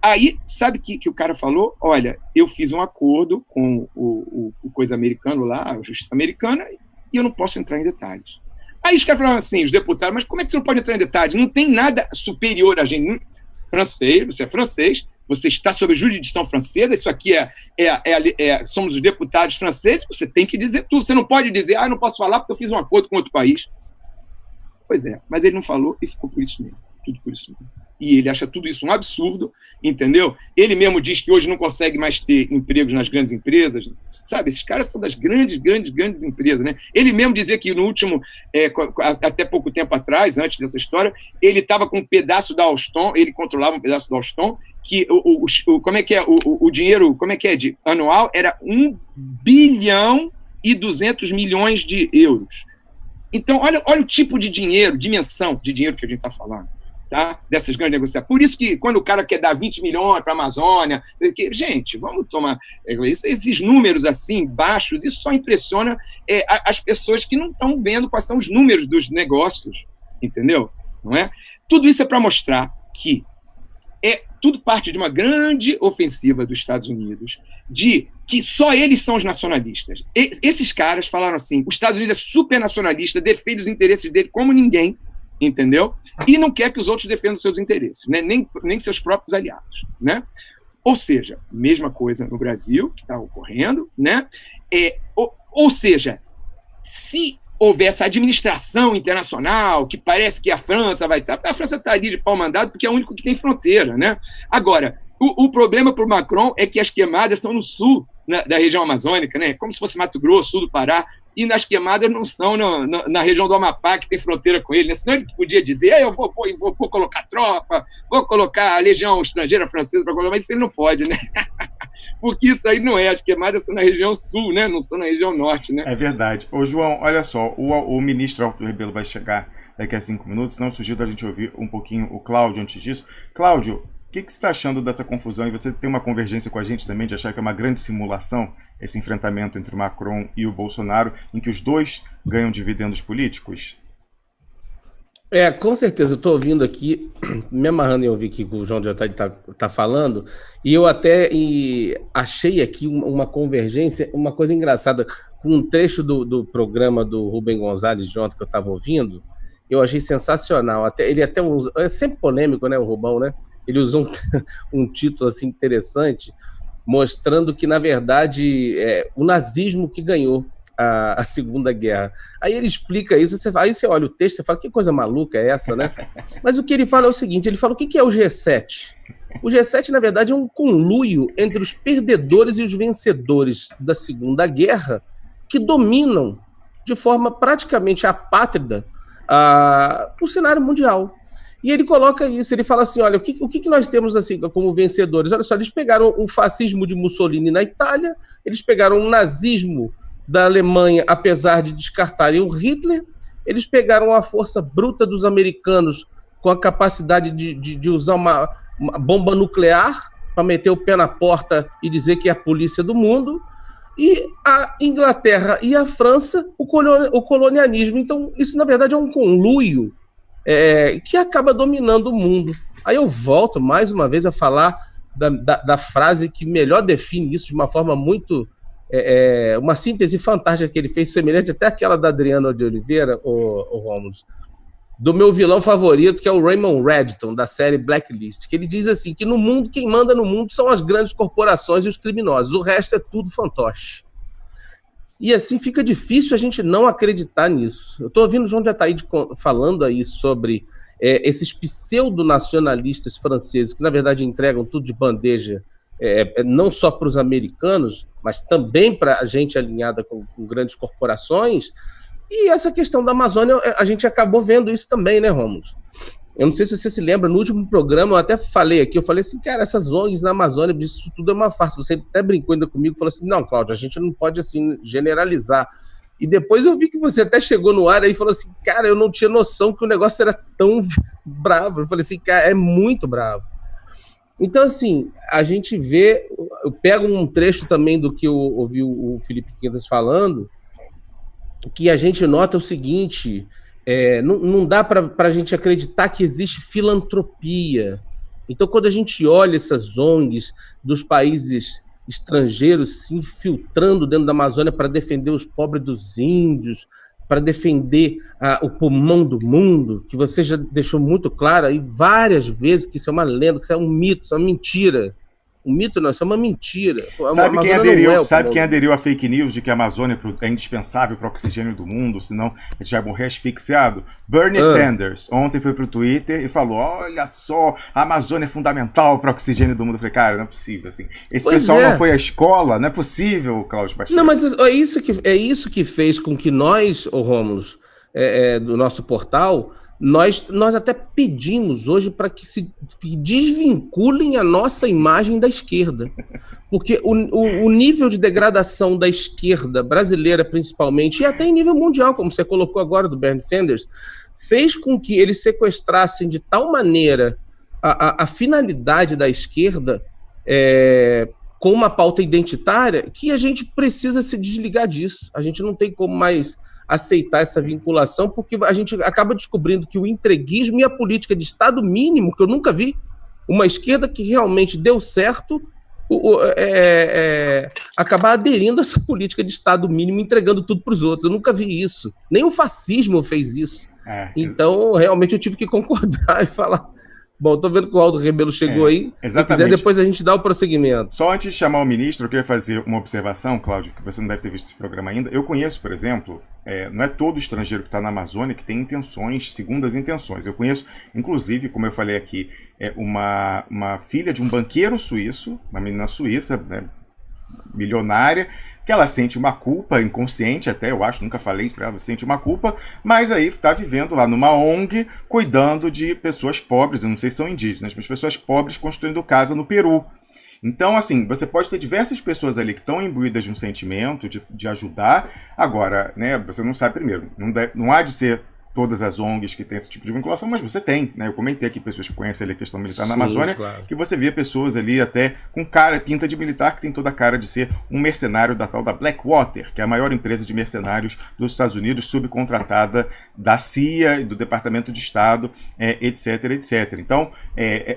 Aí, sabe que o cara falou? Olha, eu fiz um acordo com o coisa americano lá, a justiça americana, e eu não posso entrar em detalhes. Aí os caras falaram assim, os deputados, mas como é que você não pode entrar em detalhes? Não tem nada superior a gente. Francês, você é francês, você está sob jurisdição francesa, isso aqui somos os deputados franceses, você tem que dizer tudo. Você não pode dizer, não posso falar porque eu fiz um acordo com outro país. Pois é, mas ele não falou e ficou por isso mesmo. Tudo por isso mesmo. E ele acha tudo isso um absurdo, entendeu? Ele mesmo diz que hoje não consegue mais ter empregos nas grandes empresas, sabe? Esses caras são das grandes empresas, né? Ele mesmo dizia que no último, até pouco tempo atrás, antes dessa história, ele estava com um pedaço da Alstom, ele controlava um pedaço da Alstom, que o dinheiro, anual era 1 bilhão e 200 milhões de euros. Então, olha o tipo de dinheiro, dimensão de dinheiro que a gente está falando. Tá? Dessas grandes negociações. Por isso que quando o cara quer dar 20 milhões para a Amazônia, gente, vamos tomar esses números assim, baixos, isso só impressiona as pessoas que não estão vendo quais são os números dos negócios, entendeu? Não é? Tudo isso é para mostrar que tudo parte de uma grande ofensiva dos Estados Unidos, de que só eles são os nacionalistas. Esses caras falaram assim, os Estados Unidos é super nacionalista, defende os interesses dele como ninguém, entendeu? E não quer que os outros defendam seus interesses, né? nem seus próprios aliados, né? Ou seja, mesma coisa no Brasil, que está ocorrendo, né? Ou seja, se houver essa administração internacional, que parece que a França vai estar... A França está ali de pau mandado porque é o único que tem fronteira, né? Agora, o problema para o Macron é que as queimadas são no sul da região amazônica, né? Como se fosse Mato Grosso, sul do Pará. e nas queimadas não são na região do Amapá, que tem fronteira com ele, né? Senão ele podia dizer, eu vou colocar tropa, vou colocar a legião estrangeira francesa para colocar, mas isso ele não pode, né? Porque isso aí não é, as queimadas são na região sul, né? Não são na região norte, né? É verdade. Ô, João, olha só, o ministro Arthur Rebelo vai chegar daqui a 5 minutos, não surgiu da gente ouvir um pouquinho o Cláudio antes disso. Cláudio, o que você está achando dessa confusão? E você tem uma convergência com a gente também de achar que é uma grande simulação esse enfrentamento entre o Macron e o Bolsonaro, em que os dois ganham dividendos políticos? Com certeza, eu estou ouvindo aqui, me amarrando em ouvir aqui que o João já está falando, e eu até achei aqui uma convergência, uma coisa engraçada, com um trecho do programa do Rubem Gonzalez de ontem que eu estava ouvindo, eu achei sensacional. Ele até usa, é sempre polêmico, né, o Rubão, né? Ele usou um título assim interessante, mostrando que, na verdade, o nazismo que ganhou a Segunda Guerra. Aí ele explica isso, aí você olha o texto e fala, que coisa maluca é essa, né? Mas o que ele fala é o seguinte, ele fala, o que é o G7? O G7, na verdade, é um conluio entre os perdedores e os vencedores da Segunda Guerra, que dominam de forma praticamente apátrida o cenário mundial. E ele coloca isso, ele fala assim, olha, o que nós temos assim como vencedores? Olha só, eles pegaram o fascismo de Mussolini na Itália, eles pegaram o nazismo da Alemanha, apesar de descartarem o Hitler, eles pegaram a força bruta dos americanos com a capacidade de usar uma bomba nuclear para meter o pé na porta e dizer que é a polícia do mundo, e a Inglaterra e a França, o colonialismo. Então, isso, na verdade, é um conluio que acaba dominando o mundo. Aí eu volto, mais uma vez, a falar da frase que melhor define isso de uma forma muito... uma síntese fantástica que ele fez, semelhante até aquela da Adriana de Oliveira, o Rômulo, do meu vilão favorito, que é o Raymond Reddington, da série Blacklist, que ele diz assim, que no mundo, quem manda no mundo são as grandes corporações e os criminosos, o resto é tudo fantoche. E assim fica difícil a gente não acreditar nisso. Eu estou ouvindo o João de Ataíde falando aí sobre esses pseudo-nacionalistas franceses, que na verdade entregam tudo de bandeja, não só para os americanos, mas também para a gente alinhada com grandes corporações. E essa questão da Amazônia, a gente acabou vendo isso também, né, Rômulo? Eu não sei se você se lembra, no último programa eu até falei aqui, eu falei assim, cara, essas ONGs na Amazônia, isso tudo é uma farsa. Você até brincou ainda comigo, falou assim, não, Cláudio, a gente não pode assim generalizar. E depois eu vi que você até chegou no ar aí e falou assim, cara, eu não tinha noção que o negócio era tão bravo. Eu falei assim, cara, é muito bravo. Então, assim, a gente vê, eu pego um trecho também do que eu ouvi o Felipe Quintas falando, que a gente nota o seguinte, não dá para a gente acreditar que existe filantropia. Então, quando a gente olha essas ONGs dos países estrangeiros se infiltrando dentro da Amazônia para defender os pobres dos índios, para defender o pulmão do mundo, que você já deixou muito claro aí várias vezes que isso é uma lenda, que isso é um mito, isso é uma mentira. Um mito não, isso é uma mentira. Sabe quem aderiu à fake news de que a Amazônia é indispensável para o oxigênio do mundo, senão a gente vai morrer asfixiado? Bernie Sanders ontem foi pro Twitter e falou, olha só, a Amazônia é fundamental para o oxigênio do mundo. Eu falei, cara, não é possível assim. Esse pessoal não foi à escola, não é possível, Cláudio Baixinho. Não, mas é isso que fez com que nós, Rômulo, do nosso portal, nós até pedimos hoje para que se desvinculem a nossa imagem da esquerda. Porque o nível de degradação da esquerda brasileira, principalmente, e até em nível mundial, como você colocou agora do Bernie Sanders, fez com que eles sequestrassem de tal maneira a finalidade da esquerda com uma pauta identitária que a gente precisa se desligar disso. A gente não tem como mais aceitar essa vinculação, porque a gente acaba descobrindo que o entreguismo e a política de Estado mínimo, que eu nunca vi, uma esquerda que realmente deu certo, acabar aderindo a essa política de Estado mínimo, entregando tudo para os outros. Eu nunca vi isso. Nem o fascismo fez isso. Então, realmente, eu tive que concordar e falar... Bom, estou vendo que o Aldo Rebelo chegou aí. Exatamente. Se quiser, depois a gente dá o prosseguimento. Só antes de chamar o ministro, eu queria fazer uma observação, Cláudio, que você não deve ter visto esse programa ainda. Eu conheço, por exemplo, não é todo estrangeiro que está na Amazônia que tem intenções, segundas intenções. Eu conheço, inclusive, como eu falei aqui, uma filha de um banqueiro suíço, uma menina suíça, né, milionária, que ela sente uma culpa, inconsciente até, eu acho, nunca falei isso pra ela, sente uma culpa, mas aí tá vivendo lá numa ONG, cuidando de pessoas pobres, eu não sei se são indígenas, mas pessoas pobres construindo casa no Peru. Então, assim, você pode ter diversas pessoas ali que estão imbuídas de um sentimento de ajudar. Agora, né, você não sabe primeiro, não há de ser todas as ONGs que têm esse tipo de vinculação, mas você tem, né? Eu comentei aqui pessoas que conhecem ali a questão militar na Amazônia, claro, que você via pessoas ali até com pinta de militar, que tem toda a cara de ser um mercenário da tal da Blackwater, que é a maior empresa de mercenários dos Estados Unidos, subcontratada da CIA e do Departamento de Estado, etc, etc. Então,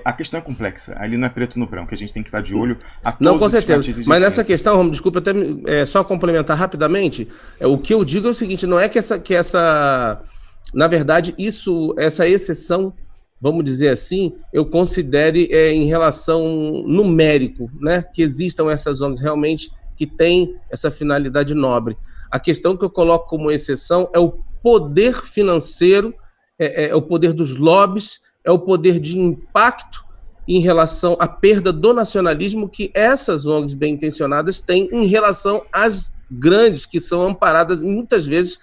a questão é complexa. Ali não é preto no branco, a gente tem que estar de olho a todos. Não, com certeza. Mas nessa questão, Romulo, desculpa até só complementar rapidamente, o que eu digo é o seguinte, não é que essa na verdade, essa exceção, vamos dizer assim, eu considere em relação numérico, né? Que existam essas ONGs realmente que têm essa finalidade nobre. A questão que eu coloco como exceção é o poder financeiro, é o poder dos lobbies, é o poder de impacto em relação à perda do nacionalismo que essas ONGs bem intencionadas têm em relação às grandes, que são amparadas muitas vezes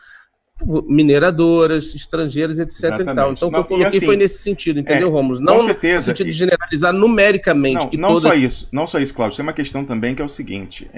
mineradoras, estrangeiras, etc. E tal. Então, o que eu coloquei foi nesse sentido, entendeu, Rômulo? Não no sentido de generalizar numericamente. Não só isso, Cláudio. Tem uma questão também que é o seguinte,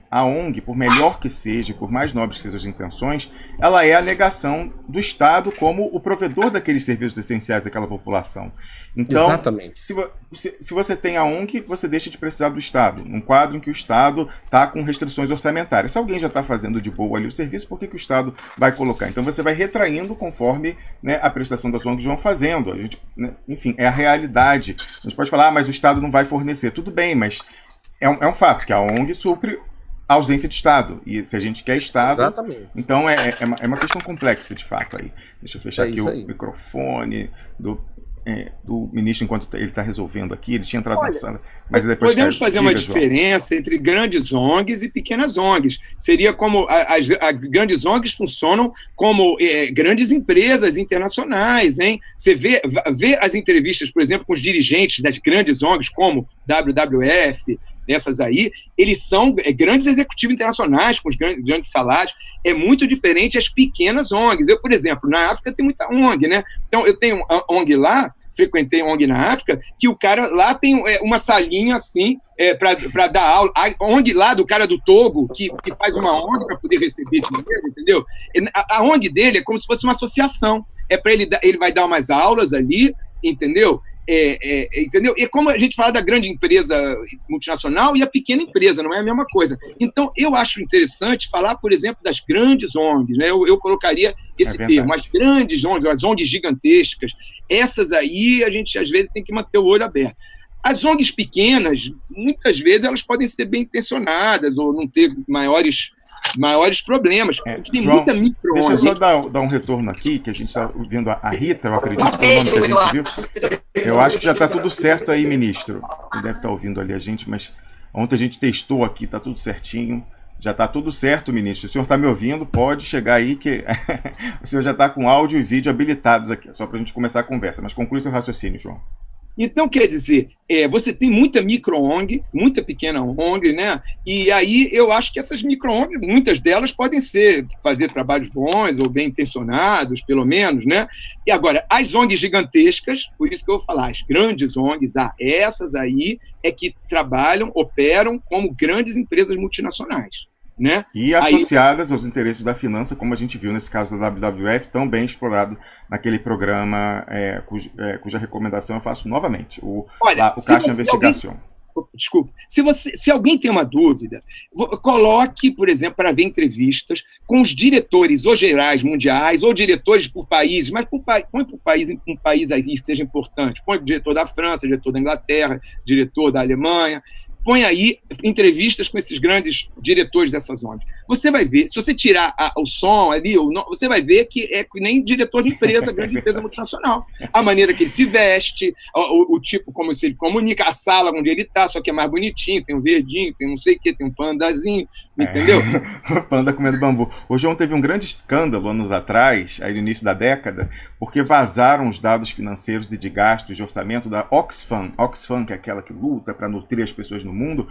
a ONG, por melhor que seja, por mais nobres que sejam as intenções, ela é a negação do Estado como o provedor daqueles serviços essenciais daquela população. Então, exatamente. Se você tem a ONG, você deixa de precisar do Estado, num quadro em que o Estado está com restrições orçamentárias. Se alguém já está fazendo de boa ali o serviço, por que o Estado vai colocar? Então você vai retraindo conforme, né, a prestação das ONGs vão fazendo. A gente, né, enfim, é a realidade. A gente pode falar, mas o Estado não vai fornecer. Tudo bem, mas é um fato que a ONG supre a ausência de Estado. E se a gente quer Estado... Exatamente. Então é uma questão complexa, de fato. Aí. Deixa eu fechar aqui o microfone do ministro enquanto ele está resolvendo aqui. Ele tinha entrado na sala, mas depois... Podemos fazer uma diferença entre grandes ONGs e pequenas ONGs. Seria como... As grandes ONGs funcionam como grandes empresas internacionais, hein? Você vê as entrevistas, por exemplo, com os dirigentes das grandes ONGs, como WWF, essas aí, eles são grandes executivos internacionais, com os grandes salários. É muito diferente as pequenas ONGs. Eu, por exemplo, na África tem muita ONG, né? Então, eu tenho ONG lá, frequentei ONG na África, que o cara lá tem uma salinha assim, para dar aula. A ONG lá do cara do Togo, que faz uma ONG para poder receber dinheiro, entendeu? A ONG dele é como se fosse uma associação. Ele vai dar umas aulas ali, entendeu? Entendeu? E como a gente fala da grande empresa multinacional e a pequena empresa, não é a mesma coisa. Então, eu acho interessante falar, por exemplo, das grandes ONGs, né? Eu colocaria esse termo, as grandes ONGs, as ONGs gigantescas, essas aí a gente às vezes tem que manter o olho aberto. As ONGs pequenas, muitas vezes elas podem ser bem intencionadas ou não ter maiores problemas. Tem João, muita micro-ONG. Deixa eu só dar um retorno aqui, que a gente está vendo a Rita, eu acredito, pelo nome que a gente viu. Eu acho que já está tudo certo aí, ministro. Ele deve estar ouvindo ali a gente, mas ontem a gente testou aqui, está tudo certinho. Já está tudo certo, ministro. O senhor está me ouvindo? Pode chegar aí que o senhor já está com áudio e vídeo habilitados aqui, só para a gente começar a conversa. Mas conclui seu raciocínio, João. Então, quer dizer, você tem muita micro-ONG, muita pequena ONG, né? E aí eu acho que essas micro-ONG, muitas delas podem fazer trabalhos bons ou bem intencionados, pelo menos, né? E agora, as ONGs gigantescas, por isso que eu vou falar, as grandes ONGs, essas aí é que trabalham, operam como grandes empresas multinacionais. Né? E associadas aos interesses da finança, como a gente viu nesse caso da WWF, tão bem explorado naquele programa cuja recomendação eu faço novamente, o Caixa Investigação. Desculpa. Se alguém tem uma dúvida, coloque, por exemplo, para ver entrevistas com os diretores ou gerais mundiais, ou diretores por países, mas põe para um país aí que seja importante. Põe o diretor da França, diretor da Inglaterra, diretor da Alemanha. Põe aí entrevistas com esses grandes diretores dessas ONGs. Você vai ver, se você tirar o som ali, você vai ver que é nem diretor de empresa, grande empresa multinacional. A maneira que ele se veste, o tipo como ele comunica, a sala onde ele está, só que é mais bonitinho, tem um verdinho, tem não sei o que, tem um pandazinho, entendeu? Panda comendo bambu. O João teve um grande escândalo anos atrás, aí no início da década, porque vazaram os dados financeiros e de gastos de orçamento da Oxfam, que é aquela que luta para nutrir as pessoas no mundo,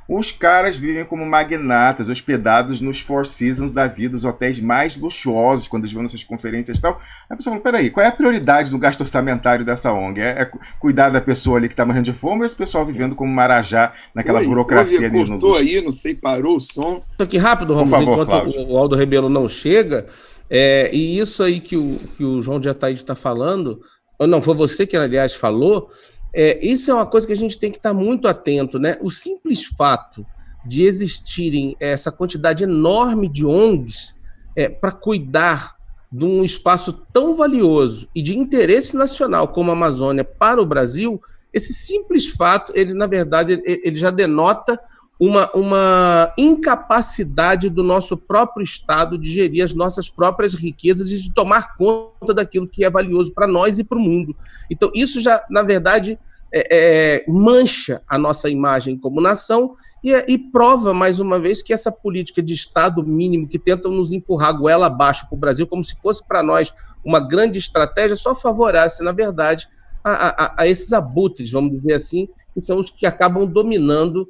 Os caras vivem como magnatas, hospedados nos Four Seasons da vida, os hotéis mais luxuosos, quando eles vão nessas conferências e tal. Aí a pessoa fala, peraí, qual é a prioridade no gasto orçamentário dessa ONG? É cuidar da pessoa ali que está morrendo de fome ou esse pessoal vivendo como marajá naquela burocracia ali no cortou aí, não sei, parou o som. Aqui rápido, Romulo, enquanto Cláudio. O Aldo Rebelo não chega, e isso aí que o João de Ataíde está falando, ou não, foi você que, aliás, falou, isso é uma coisa que a gente tem que estar muito atento, né? O simples fato de existirem essa quantidade enorme de ONGs para cuidar de um espaço tão valioso e de interesse nacional como a Amazônia para o Brasil, esse simples fato, ele, na verdade, ele já denota uma incapacidade do nosso próprio Estado de gerir as nossas próprias riquezas e de tomar conta daquilo que é valioso para nós e para o mundo. Então, isso já, na verdade, mancha a nossa imagem como nação e prova, mais uma vez, que essa política de Estado mínimo que tentam nos empurrar goela abaixo para o Brasil, como se fosse para nós uma grande estratégia, só favorece, na verdade, a esses abutres, vamos dizer assim, que são os que acabam dominando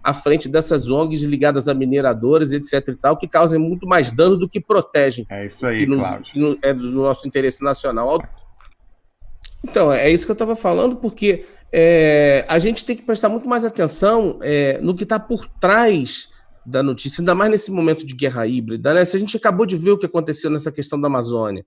à frente dessas ONGs ligadas a mineradoras, etc. e tal, que causam muito mais dano do que protegem. É isso aí, Cláudio. Que é do nosso interesse nacional. Então, é isso que eu estava falando, porque a gente tem que prestar muito mais atenção no que está por trás da notícia, ainda mais nesse momento de guerra híbrida, né? Se a gente acabou de ver o que aconteceu nessa questão da Amazônia,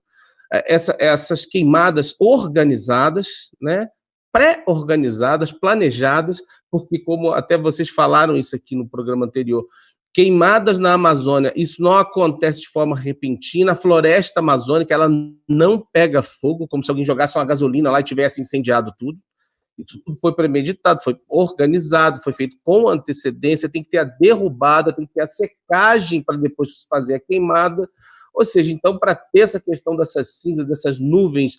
essas queimadas organizadas, né? Pré-organizadas, planejadas, porque, como até vocês falaram isso aqui no programa anterior, queimadas na Amazônia, isso não acontece de forma repentina, a floresta amazônica, ela não pega fogo, como se alguém jogasse uma gasolina lá e tivesse incendiado tudo. Isso tudo foi premeditado, foi organizado, foi feito com antecedência, tem que ter a derrubada, tem que ter a secagem para depois fazer a queimada. Ou seja, então, para ter essa questão dessas cinzas, dessas nuvens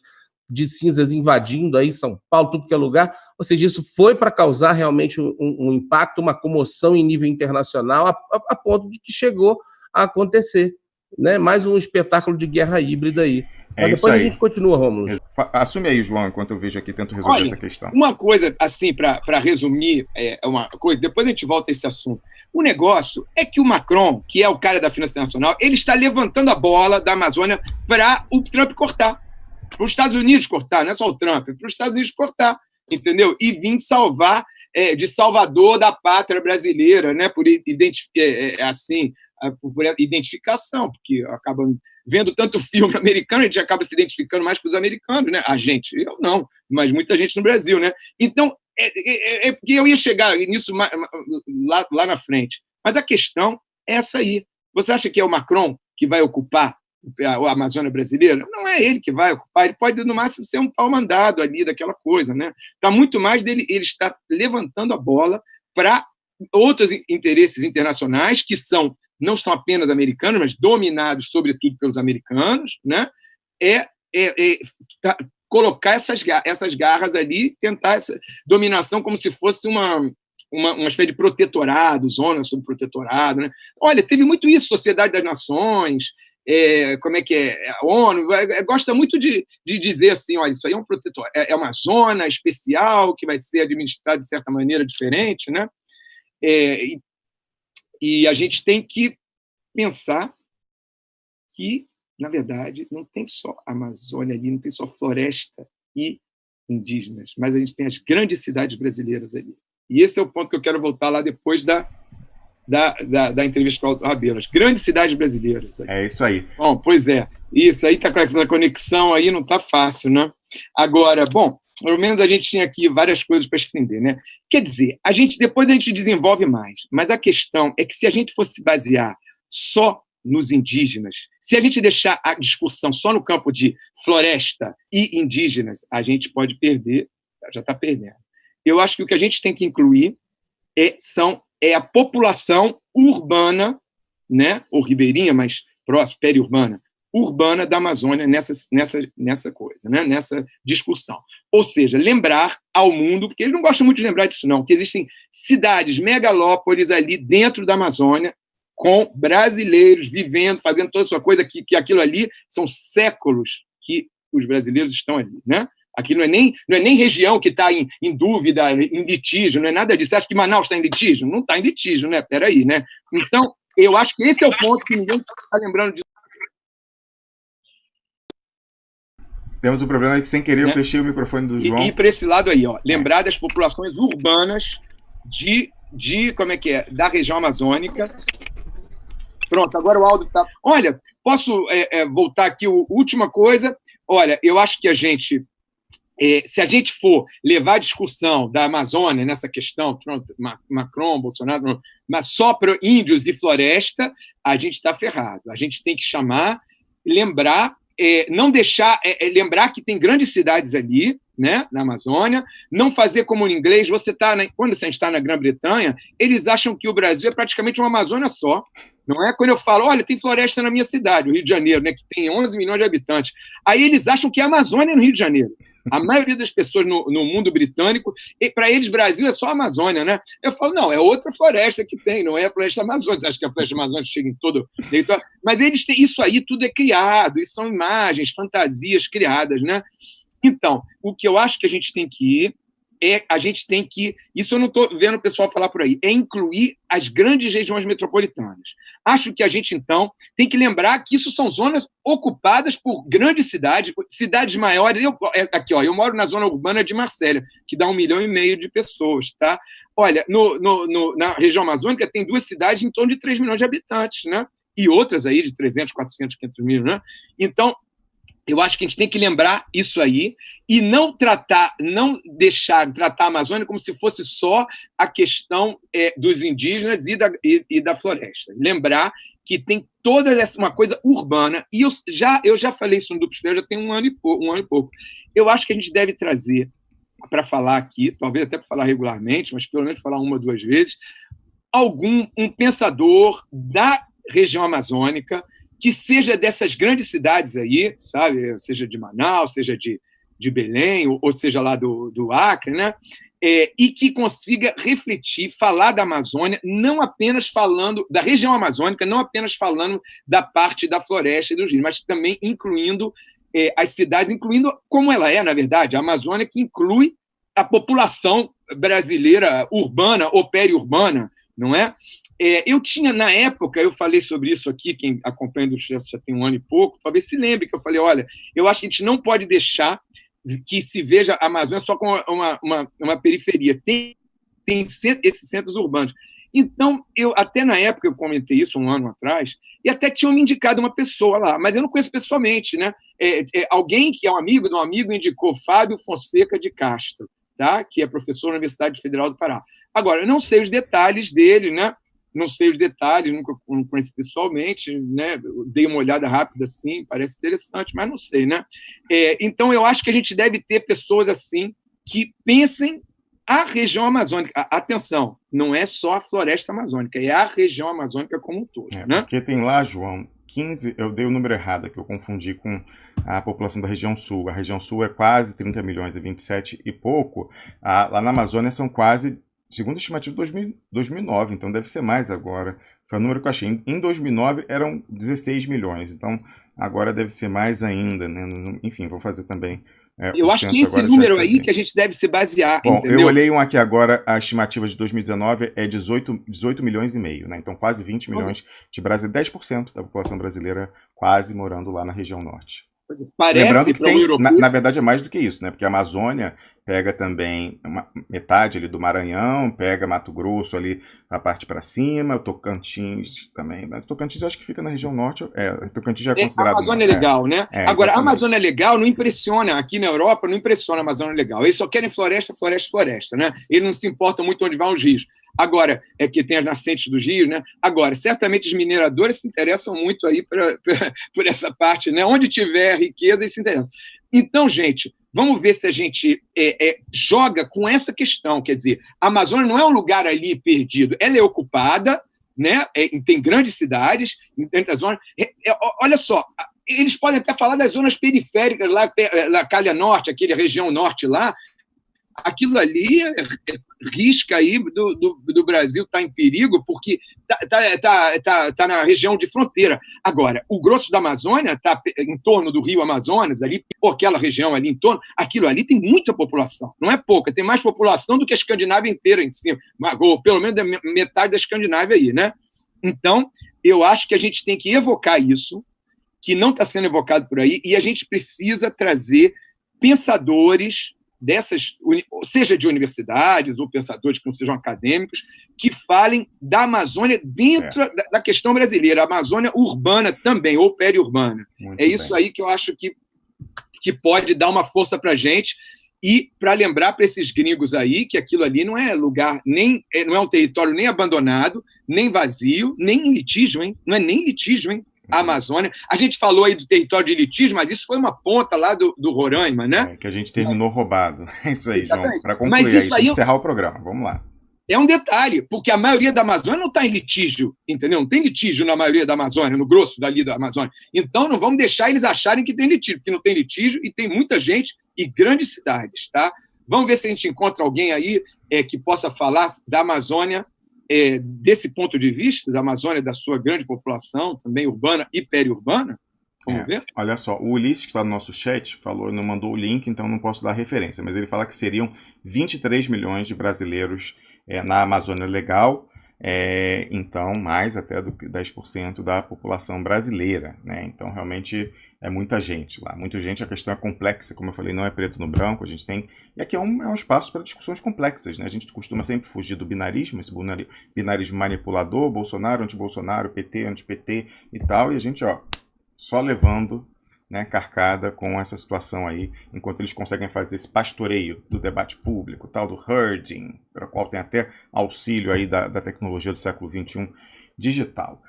de cinzas invadindo aí São Paulo, tudo que é lugar, ou seja, isso foi para causar realmente um impacto, uma comoção em nível internacional, a ponto de que chegou a acontecer, né? Mais um espetáculo de guerra híbrida aí. Mas depois a gente continua, Rômulo. Assume aí, João, enquanto eu vejo aqui, tento resolver essa questão. Uma coisa, assim, para resumir, uma coisa, depois a gente volta a esse assunto. O negócio é que o Macron, que é o cara da Finança Nacional, ele está levantando a bola da Amazônia para o Trump cortar. Para os Estados Unidos cortar, não é só o Trump, é para os Estados Unidos cortar, entendeu? E vir salvar de salvador da pátria brasileira, né? Por identificação, porque acaba vendo tanto filme americano, a gente acaba se identificando mais com os americanos, né? A gente, eu não, mas muita gente no Brasil, né? Então, porque eu ia chegar nisso lá na frente. Mas a questão é essa aí. Você acha que é o Macron que vai ocupar a Amazônia brasileira? Não é ele que vai ocupar, ele pode, no máximo, ser um pau-mandado ali daquela coisa, né? Está muito mais dele, ele está levantando a bola para outros interesses internacionais que não são apenas americanos, mas dominados, sobretudo, pelos americanos, né? Colocar essas garras ali, tentar essa dominação como se fosse uma espécie de protetorado, zona sob protetorado, né? Olha, teve muito isso, Sociedade das Nações, como é que é? A ONU gosta muito de dizer assim, olha, isso aí é um protetor, é uma zona especial que vai ser administrada de certa maneira diferente, né? E a gente tem que pensar que, na verdade, não tem só Amazônia ali, não tem só floresta e indígenas, mas a gente tem as grandes cidades brasileiras ali. E esse é o ponto que eu quero voltar lá depois da entrevista com o Aldo Rebelo. As grandes cidades brasileiras. É isso aí. Bom, pois é. Isso aí está com essa conexão aí, não está fácil, né? Agora, bom, pelo menos a gente tinha aqui várias coisas para estender, né? Quer dizer, depois a gente desenvolve mais, mas a questão é que se a gente fosse basear só nos indígenas, se a gente deixar a discussão só no campo de floresta e indígenas, a gente pode perder, já está perdendo. Eu acho que o que a gente tem que incluir é a população urbana, né, ou ribeirinha, mas próxima, periurbana, urbana da Amazônia nessa coisa, né, nessa discussão. Ou seja, lembrar ao mundo, porque eles não gostam muito de lembrar disso não, que existem cidades, megalópolis ali dentro da Amazônia, com brasileiros vivendo, fazendo toda a sua coisa, que aquilo ali são séculos que os brasileiros estão ali, né? Aqui não é nem região que está em dúvida, em litígio, não é nada disso. Você acha que Manaus está em litígio? Não está em litígio, né? Peraí, né? Então, eu acho que esse é o ponto que ninguém está lembrando disso. Temos um problema que, sem querer, eu fechei o microfone do João. E para esse lado aí, ó, lembrar das populações urbanas como é que é? Da região amazônica. Pronto, agora o Aldo está... Olha, posso voltar aqui, última coisa. Olha, eu acho que a gente... se a gente for levar a discussão da Amazônia nessa questão, Macron, Bolsonaro, mas só para índios e floresta, a gente está ferrado. A gente tem que chamar, lembrar, não deixar... lembrar que tem grandes cidades ali, né, na Amazônia, não fazer como no inglês. Quando a gente está na Grã-Bretanha, eles acham que o Brasil é praticamente uma Amazônia só. Não é? Quando eu falo, olha, tem floresta na minha cidade, o Rio de Janeiro, né, que tem 11 milhões de habitantes. Aí eles acham que é Amazônia no Rio de Janeiro. A maioria das pessoas no mundo britânico, para eles, Brasil é só a Amazônia, né? Eu falo, não, é outra floresta que tem, não é a floresta amazônica. Você acha que a floresta amazônica chega em todo... Mas eles têm isso aí, tudo é criado, isso são imagens, fantasias criadas, né? Então, o que eu acho que a gente tem que ir isso eu não estou vendo o pessoal falar por aí, é incluir as grandes regiões metropolitanas. Acho que a gente, então, tem que lembrar que isso são zonas ocupadas por grandes cidades maiores. Eu moro na zona urbana de Marsella, que dá 1,5 milhão de pessoas. Tá? Olha, na região amazônica tem 2 cidades em torno de 3 milhões de habitantes, né? E outras aí de 300, 400, 500 mil. Né? Então, eu acho que a gente tem que lembrar isso aí e não deixar tratar a Amazônia como se fosse só a questão dos indígenas e da floresta. Lembrar que tem toda uma coisa urbana, e eu já falei isso no Duplo Espelho, já tem um ano e pouco. Eu acho que a gente deve trazer para falar aqui, talvez até para falar regularmente, mas pelo menos falar 1 ou 2 vezes, um pensador da região amazônica que seja dessas grandes cidades aí, sabe? Seja de Manaus, seja de Belém, ou seja lá do Acre, né? E que consiga refletir, falar da Amazônia, não apenas falando da região amazônica, não apenas falando da parte da floresta e dos rios, mas também incluindo as cidades, incluindo como ela é, na verdade, a Amazônia, que inclui a população brasileira urbana ou periurbana, não é? Eu tinha, na época, eu falei sobre isso aqui, quem acompanha o sucesso já tem 1 ano e pouco, talvez se lembre que eu falei, olha, eu acho que a gente não pode deixar que se veja a Amazônia só como uma periferia. Tem esses centros urbanos. Então, até na época, eu comentei isso 1 ano atrás, e até tinham me indicado uma pessoa lá, mas eu não conheço pessoalmente, né? Alguém que é um amigo de um amigo indicou Fábio Fonseca de Castro, tá? Que é professor na Universidade Federal do Pará. Agora, eu não sei os detalhes dele, né? Não sei os detalhes, nunca conheci pessoalmente, né? Dei uma olhada rápida assim, parece interessante, mas não sei, né? Então, eu acho que a gente deve ter pessoas assim que pensem a região amazônica. Atenção, não é só a floresta amazônica, é a região amazônica como um todo. Né? Porque tem lá, João, 15, eu dei o número errado aqui, eu confundi com a população da região sul. A região sul é quase 30 milhões, é 27 e pouco. Lá na Amazônia são quase, segundo a estimativa, 2009, então deve ser mais agora. Foi o número que eu achei. Em 2009 eram 16 milhões, então agora deve ser mais ainda, né? Enfim, vou fazer também. Eu acho que esse número aí que a gente deve se basear. Bom, entendeu? Eu olhei um aqui agora, a estimativa de 2019 é 18 milhões e meio, né? Então quase 20 milhões de brasileiros, 10% da população brasileira quase morando lá na região norte. Parece que tem, na verdade é mais do que isso, né? Porque a Amazônia pega também metade ali do Maranhão, pega Mato Grosso ali a parte para cima, o Tocantins também, mas o Tocantins eu acho que fica na região norte, o Tocantins já é considerado... A Amazônia é legal, né? Agora, a Amazônia é legal não impressiona, aqui na Europa não impressiona a Amazônia legal, eles só querem floresta, floresta, floresta, né? Eles não se importam muito onde vão os rios. Agora, que tem as nascentes dos rios, né? Agora, certamente os mineradores se interessam muito aí por essa parte, né? Onde tiver riqueza, eles se interessam. Então, gente, vamos ver se a gente joga com essa questão. Quer dizer, a Amazônia não é um lugar ali perdido, ela é ocupada, né? Tem grandes cidades, dentro das zonas. Olha só, eles podem até falar das zonas periféricas, lá, Calha Norte, aquela região norte lá. Aquilo ali risca aí do Brasil estar em perigo, porque tá na região de fronteira. Agora, o grosso da Amazônia está em torno do Rio Amazonas, ali, ou aquela região ali em torno, aquilo ali tem muita população, não é pouca, tem mais população do que a Escandinávia inteira em cima, ou pelo menos metade da Escandinávia aí, né? Então, eu acho que a gente tem que evocar isso, que não está sendo evocado por aí, e a gente precisa trazer pensadores dessas, seja de universidades ou pensadores que não sejam acadêmicos, que falem da Amazônia dentro da questão brasileira, a Amazônia urbana também, ou periurbana. Isso aí que eu acho que pode dar uma força para a gente e para lembrar para esses gringos aí que aquilo ali não é lugar, não é um território nem abandonado, nem vazio, nem em litígio, hein? Não é nem litígio, hein? A Amazônia. A gente falou aí do território de litígio, mas isso foi uma ponta lá do Roraima, né? Que a gente terminou roubado. É isso aí, exatamente. João. Para concluir, aí, encerrar o programa. Vamos lá. É um detalhe, porque a maioria da Amazônia não está em litígio, entendeu? Não tem litígio na maioria da Amazônia, no grosso dali da Amazônia. Então, não vamos deixar eles acharem que tem litígio, porque não tem litígio e tem muita gente e grandes cidades, tá? Vamos ver se a gente encontra alguém aí que possa falar da Amazônia desse ponto de vista, da Amazônia, da sua grande população, também urbana e periurbana. Vamos ver? Olha só, o Ulisses, que está no nosso chat, falou, não mandou o link, então não posso dar referência, mas ele fala que seriam 23 milhões de brasileiros na Amazônia Legal, então mais até do que 10% da população brasileira, né? Então realmente é muita gente lá, muita gente. A questão é complexa, como eu falei, não é preto no branco, a gente tem... E aqui é um espaço para discussões complexas, né? A gente costuma sempre fugir do binarismo, esse binarismo manipulador, Bolsonaro, anti-Bolsonaro, PT, anti-PT e tal, e a gente, só levando, né, carcada com essa situação aí, enquanto eles conseguem fazer esse pastoreio do debate público, tal do herding, para o qual tem até auxílio aí da tecnologia do século XXI digital.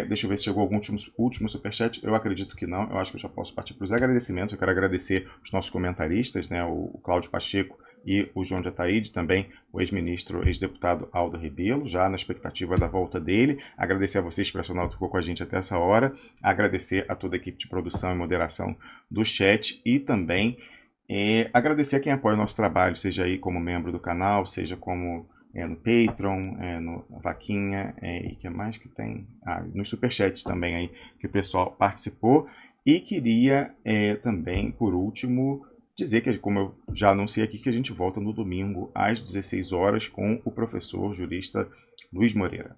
Deixa eu ver se chegou algum último superchat. Eu acredito que não. Eu acho que eu já posso partir para os agradecimentos. Eu quero agradecer os nossos comentaristas, né, o Cláudio Pacheco e o João de Ataíde, também o ex-ministro, ex-deputado Aldo Rebelo, já na expectativa da volta dele. Agradecer a vocês, personal que ficou com a gente até essa hora. Agradecer a toda a equipe de produção e moderação do chat e também agradecer a quem apoia o nosso trabalho, seja aí como membro do canal, seja como no Patreon, no Vaquinha, e que mais que tem? Nos superchats também aí, que o pessoal participou. E queria também, por último, dizer que, como eu já anunciei aqui, que a gente volta no domingo às 16 horas com o professor jurista Luiz Moreira.